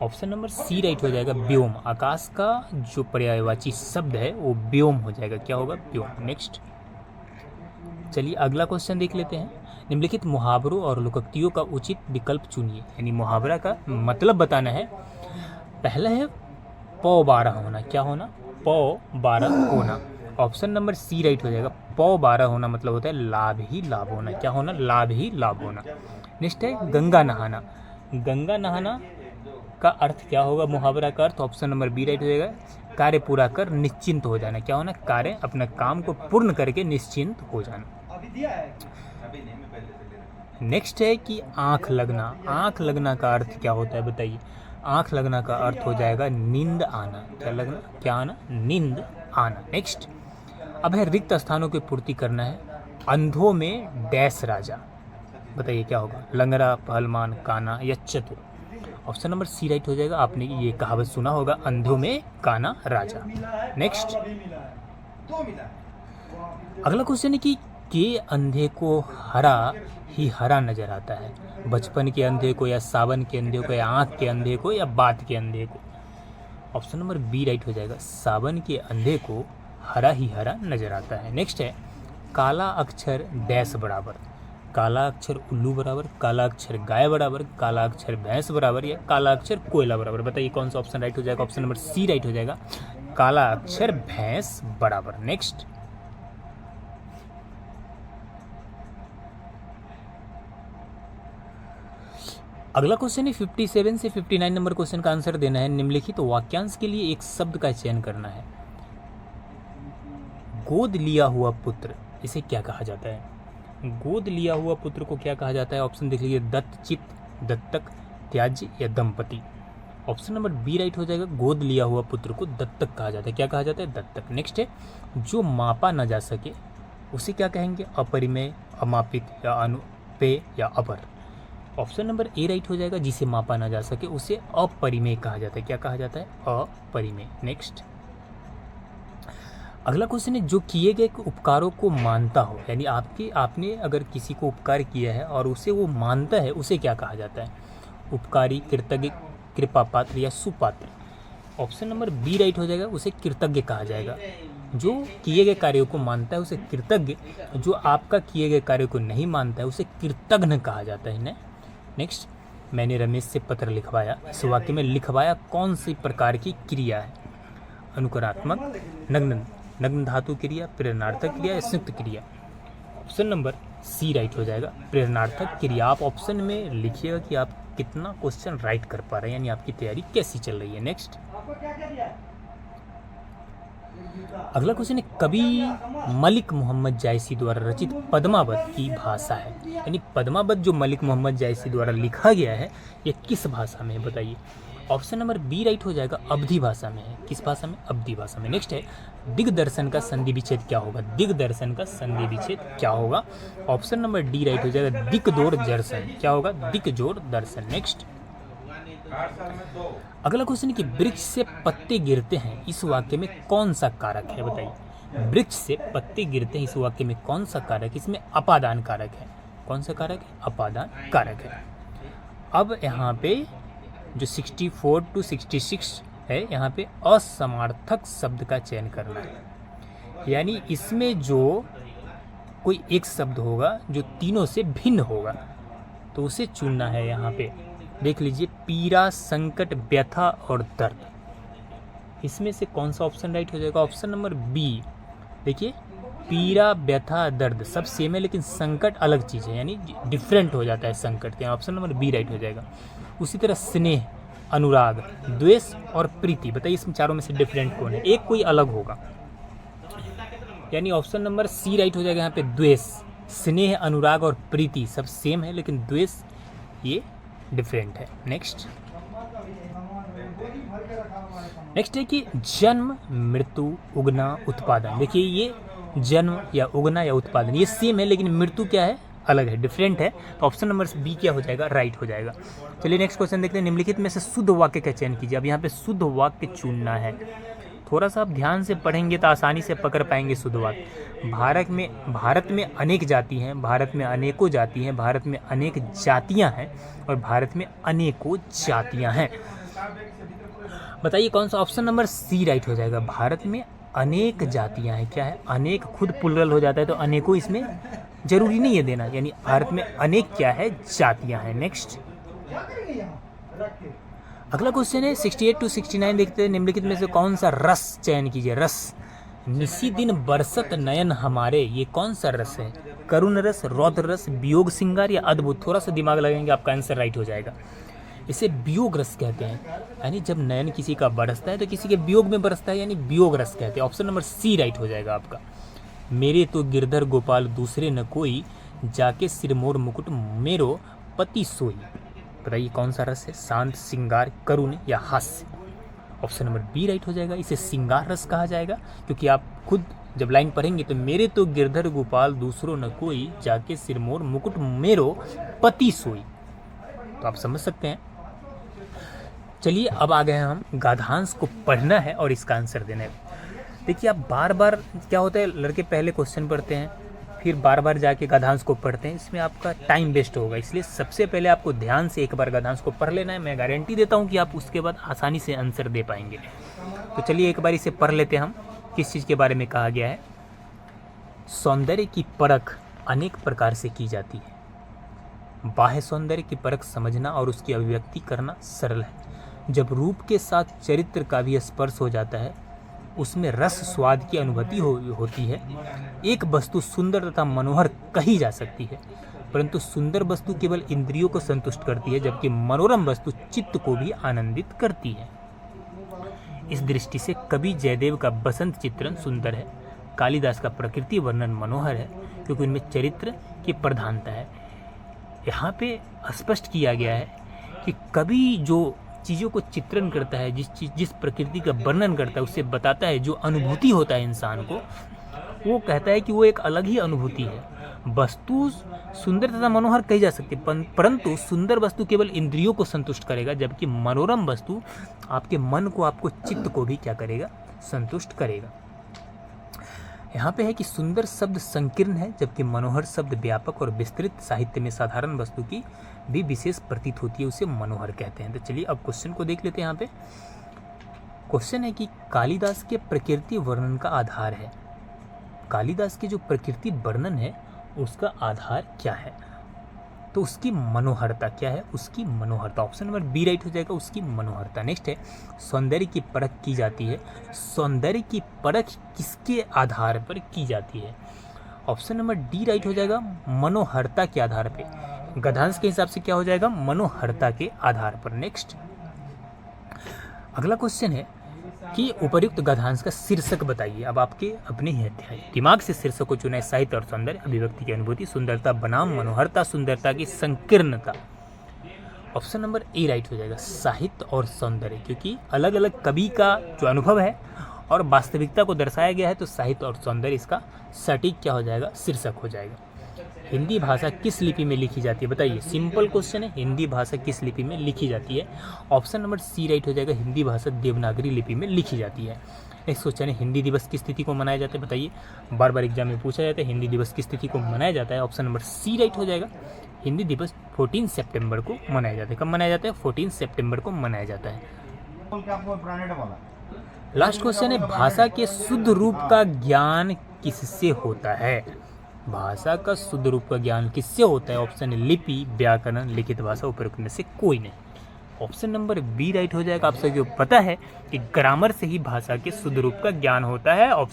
ऑप्शन नंबर सी राइट हो जाएगा, व्योम। आकाश का जो पर्यायवाची शब्द है वो व्योम हो जाएगा। क्या होगा? व्योम। नेक्स्ट चलिए अगला क्वेश्चन देख लेते हैं। निम्नलिखित मुहावरों और लोकोक्तियों का उचित विकल्प चुनिए, यानी मुहावरा का मतलब बताना है। पहला है पौ 12 होना। क्या होना? पौ 12 होना। ऑप्शन नंबर सी राइट हो जाएगा, पौ 12 होना मतलब होता है लाभ ही लाभ होना। क्या होना? लाभ ही लाभ होना। नेक्स्ट है गंगा नहाना। गंगा नहाना का अर्थ क्या होगा? मुहावरा का अर्थ ऑप्शन नंबर बी राइट हो जाएगा, कार्य पूरा कर निश्चिंत हो जाना। क्या होना? कार्य, अपना काम को पूर्ण करके निश्चिंत हो जाना। नेक्स्ट है कि आंख लगना। आंख लगना का अर्थ क्या होता है? बताइए। आंख लगना का अर्थ हो जाएगा नींद आना। क्या लगना? क्या आना? नींद आना। नेक्स्ट अब है रिक्त स्थानों की पूर्ति करना है। अंधों में डैश राजा। बताइए क्या होगा? लंगड़ा, पहलवान, काना या चतुर। ऑप्शन नंबर सी राइट हो जाएगा। आपने ये कहावत सुना होगा, अंधों में काना राजा। नेक्स्ट अगला क्वेश्चन है कि के अंधे को हरा ही हरा नजर आता है? बचपन के अंधे को, या सावन के अंधे को, या आँख के अंधे को, या बात के अंधे को? ऑप्शन नंबर बी राइट हो जाएगा, सावन के अंधे को हरा ही हरा नजर आता है। नेक्स्ट है काला अक्षर डैश बराबर। काला अक्षर उल्लू बराबर, काला अक्षर गाय बराबर, काला अक्षर भैंस बराबर, या काला अक्षर कोयला बराबर। बताइए कौन सा ऑप्शन राइट हो जाएगा? ऑप्शन नंबर सी राइट हो जाएगा, काला अक्षर भैंस बराबर। नेक्स्ट अगला क्वेश्चन है 57 से 59 नंबर क्वेश्चन का आंसर देना है। निम्नलिखित वाक्यांश के लिए एक शब्द का चयन करना है। गोद लिया हुआ पुत्र, इसे क्या कहा जाता है? गोद लिया हुआ पुत्र को क्या कहा जाता है? ऑप्शन देख लीजिए, दत्तचित, दत्तक, त्याज्य या दंपति। ऑप्शन नंबर बी राइट हो जाएगा, गोद लिया हुआ पुत्र को दत्तक कहा जाता है। क्या कहा जाता है? दत्तक। नेक्स्ट है जो मापा न जा सके उसे क्या कहेंगे? अपरिमेय, अमापित या अनुपेय या अपर। ऑप्शन नंबर ए राइट हो जाएगा, जिसे मापा ना जा सके उसे अपरिमेय कहा जाता है। क्या कहा जाता है? अपरिमेय। नेक्स्ट अगला क्वेश्चन है जो किए गए उपकारों को मानता हो, यानी आपने अगर किसी को उपकार किया है और उसे वो मानता है, उसे क्या कहा जाता है? उपकारी, कृतज्ञ, कृपा पात्र या सुपात्र। ऑप्शन नंबर बी राइट हो जाएगा, उसे कृतज्ञ कहा जाएगा। जो किए गए कार्यों को मानता है उसे कृतज्ञ, जो आपका किए गए कार्यों को नहीं मानता है उसे कृतघ्न कहा जाता है। नेक्स्ट मैंने रमेश से पत्र लिखवाया। इस वाक्य में लिखवाया कौन सी प्रकार की क्रिया है? अनुकरणात्मक, नग्न धातु क्रिया, प्रेरणार्थक क्रिया या संयुक्त क्रिया। ऑप्शन नंबर सी राइट हो जाएगा। प्रेरणार्थक क्रिया, आप ऑप्शन में लिखिएगा कि आप कितना क्वेश्चन राइट कर पा रहे हैं, यानी आपकी तैयारी कैसी चल रही है। नेक्स्ट अगला क्वेश्चन है, कवि मलिक मोहम्मद जायसी द्वारा रचित पद्मावत की भाषा है, यानी पद्मावत जो मलिक मोहम्मद जायसी द्वारा लिखा गया है ये किस भाषा में है बताइए। ऑप्शन नंबर बी राइट हो जाएगा, अवधी भाषा में है। किस भाषा में? अवधी भाषा में। नेक्स्ट है, दिग्दर्शन का संधि विच्छेद क्या होगा? दिग्दर्शन का संधि विच्छेद क्या होगा? ऑप्शन नंबर डी राइट हो जाएगा, दिक्जोर दर्शन। क्या होगा? दिक्जोर दर्शन। नेक्स्ट अगला क्वेश्चन है कि वृक्ष से पत्ते गिरते हैं, इस वाक्य में कौन सा कारक है बताइए। वृक्ष से पत्ते गिरते हैं, इस वाक्य में कौन सा कारक? इसमें अपादान कारक है। कौन सा कारक है? अपादान कारक है। अब यहाँ पे जो 64 to 66 है, यहाँ पे असमार्थक शब्द का चयन करना है, यानी इसमें जो कोई एक शब्द होगा जो तीनों से भिन्न होगा तो उसे चुनना है। यहाँ पे देख लीजिए, पीड़ा, संकट, व्यथा और दर्द, इसमें से कौन सा ऑप्शन राइट हो जाएगा? Option number B. देखिए, पीड़ा, व्यथा, दर्द सब सेम है, लेकिन संकट अलग चीज़ है, यानी डिफरेंट हो जाता है संकट के। ऑप्शन नंबर बी राइट हो जाएगा। उसी तरह स्नेह, अनुराग, द्वेष और प्रीति, बताइए इसमें चारों में से डिफरेंट कौन है? एक कोई अलग होगा, यानी ऑप्शन नंबर सी राइट हो जाएगा। यहाँ पे द्वेष, स्नेह, अनुराग और प्रीति सब सेम है, लेकिन द्वेष ये डिफरेंट है। नेक्स्ट है कि जन्म, मृत्यु, उगना, उत्पादन। देखिए, ये जन्म या उगना या उत्पादन ये सेम है, लेकिन मृत्यु क्या है? अलग है, डिफरेंट है। तो ऑप्शन नंबर बी क्या हो जाएगा? राइट हो जाएगा। चलिए नेक्स्ट क्वेश्चन देखते हैं, निम्नलिखित में से शुद्ध वाक्य का चयन कीजिए। अब यहाँ पे शुद्ध वाक्य चुनना है, थोड़ा सा आप ध्यान से पढ़ेंगे तो आसानी से पकड़ पाएंगे शुद्ध वाक्य। भारत में अनेक जाति हैं, भारत में अनेकों जाति हैं, भारत में अनेक जातियां हैं और भारत में अनेकों जातियां हैं। बताइए कौन सा? ऑप्शन नंबर सी राइट हो जाएगा। भारत में अनेक जातियां हैं। क्या है? अनेक खुद प्लुरल हो जाता है, तो अनेकों इसमें जरूरी नहीं है देना, यानी भारत में अनेक क्या है? जातियां हैं। नेक्स्ट अगला क्वेश्चन है 68 to 69 देखते हैं, निम्नलिखित में से कौन सा रस चयन कीजिए। रस, निसी दिन बरसत नयन हमारे, ये कौन सा रस है? करुण रस, रौद्र रस, वियोग श्रृंगार या अद्भुत? थोड़ा सा दिमाग लगाएंगे आपका आंसर राइट हो जाएगा। इसे वियोग रस कहते हैं, यानी जब नयन किसी का बरसता है तो किसी के वियोग में बरसता है, यानी वियोग रस कहते हैं। ऑप्शन नंबर सी राइट हो जाएगा आपका। मेरे तो गिरधर गोपाल दूसरे न कोई, जाके सिरमोर मुकुट मेरो पति सोई। बताइए कौन सा रस है? शांत, श्रृंगार, करुण या हास्य? ऑप्शन नंबर बी राइट हो जाएगा। इसे श्रृंगार रस कहा जाएगा, क्योंकि आप खुद जब लाइन पढ़ेंगे तो मेरे तो गिरधर गोपाल दूसरों न कोई, जाके सिरमोर मुकुट मेरो पति सोई, तो आप समझ सकते हैं। चलिए अब आ गए हैं हम, गाधांश को पढ़ना है और इसका आंसर देना है। देखिए, आप बार बार क्या होता है, लड़के पहले क्वेश्चन पढ़ते हैं फिर बार बार जाके गद्यांश को पढ़ते हैं, इसमें आपका टाइम वेस्ट होगा। इसलिए सबसे पहले आपको ध्यान से एक बार गद्यांश को पढ़ लेना है। मैं गारंटी देता हूँ कि आप उसके बाद आसानी से आंसर दे पाएंगे। तो चलिए एक बार इसे पढ़ लेते हैं हम। किस चीज़ के बारे में कहा गया है? सौंदर्य की परख अनेक प्रकार से की जाती है। बाह्य सौंदर्य की परख समझना और उसकी अभिव्यक्ति करना सरल है। जब रूप के साथ चरित्र का भी स्पर्श हो जाता है, उसमें रस स्वाद की अनुभूति होती है। एक वस्तु सुंदर तथा मनोहर कही जा सकती है, परंतु सुंदर वस्तु केवल इंद्रियों को संतुष्ट करती है, जबकि मनोरम वस्तु चित्त को भी आनंदित करती है। इस दृष्टि से कवि जयदेव का बसंत चित्रण सुंदर है, कालिदास का प्रकृति वर्णन मनोहर है, क्योंकि उनमें चरित्र की प्रधानता है। यहाँ पे स्पष्ट किया गया है कि कवि जो चीज़ों को चित्रण करता है, जिस प्रकृति का वर्णन करता है, उससे बताता है जो अनुभूति होता है इंसान को, वो कहता है कि वो एक अलग ही अनुभूति है। वस्तु सुंदर तथा मनोहर कही जा सकती है, परंतु सुंदर वस्तु केवल इंद्रियों को संतुष्ट करेगा, जबकि मनोरम वस्तु आपके मन को, आपको चित्त को भी क्या करेगा? संतुष्ट करेगा। यहाँ पे है कि सुंदर शब्द संकीर्ण है, जबकि मनोहर शब्द व्यापक और विस्तृत। साहित्य में साधारण वस्तु की भी विशेष प्रतीत होती है, उसे मनोहर कहते हैं। तो चलिए अब क्वेश्चन को देख लेते हैं। यहाँ पे क्वेश्चन है कि कालिदास के प्रकृति वर्णन का आधार है। कालिदास के जो प्रकृति वर्णन है उसका आधार क्या है? तो उसकी मनोहरता क्या है? उसकी मनोहरता। ऑप्शन नंबर बी राइट हो जाएगा, उसकी मनोहरता। नेक्स्ट है सौंदर्य की परख की जाती है। सौंदर्य की परख किसके आधार पर की जाती है? ऑप्शन नंबर डी राइट हो जाएगा, मनोहरता के आधार पे। गद्यांश के हिसाब से क्या हो जाएगा, मनोहरता के आधार पर। नेक्स्ट अगला क्वेश्चन है कि उपर्युक्त गद्यांश का शीर्षक बताइए। अब आपके अपने ही अध्याय दिमाग से शीर्षक को चुना है, साहित्य और सौंदर्य, अभिव्यक्ति की अनुभूति, सुंदरता बनाम मनोहरता, सुंदरता की संकीर्णता। ऑप्शन नंबर ए राइट हो जाएगा, साहित्य और सौंदर्य, क्योंकि अलग अलग कवि का जो अनुभव है और वास्तविकता को दर्शाया गया है, तो साहित्य और सौंदर्य इसका सटीक क्या हो जाएगा, शीर्षक हो जाएगा। हिंदी भाषा किस लिपि में लिखी जाती है बताइए। सिंपल क्वेश्चन है, हिंदी भाषा किस लिपि में लिखी जाती है। ऑप्शन नंबर सी राइट हो जाएगा, हिंदी भाषा देवनागरी लिपि में लिखी जाती है। नेक्स्ट क्वेश्चन है, हिंदी दिवस किस तिथि को मनाया जाता है बताइए। बार बार एग्जाम में पूछा जाता है, हिंदी दिवस किस तिथि को मनाया जाता है। ऑप्शन नंबर सी राइट हो जाएगा, हिंदी दिवस 14 सितंबर को मनाया जाता है। कब मनाया जाता है, 14 सितंबर को मनाया जाता है। लास्ट क्वेश्चन है, भाषा के शुद्ध रूप का ज्ञान किससे होता है। भाषा का शुद्ध रूप का ज्ञान किससे होता है। ऑप्शन है लिपि, व्याकरण, लिखित भाषा, उपरोक्त में से कोई नहीं। ऑप्शन नंबर बी राइट हो जाएगा। आप सभी को पता है कि ग्रामर से ही भाषा के शुद्ध रूप का ज्ञान होता है। ऑप्शन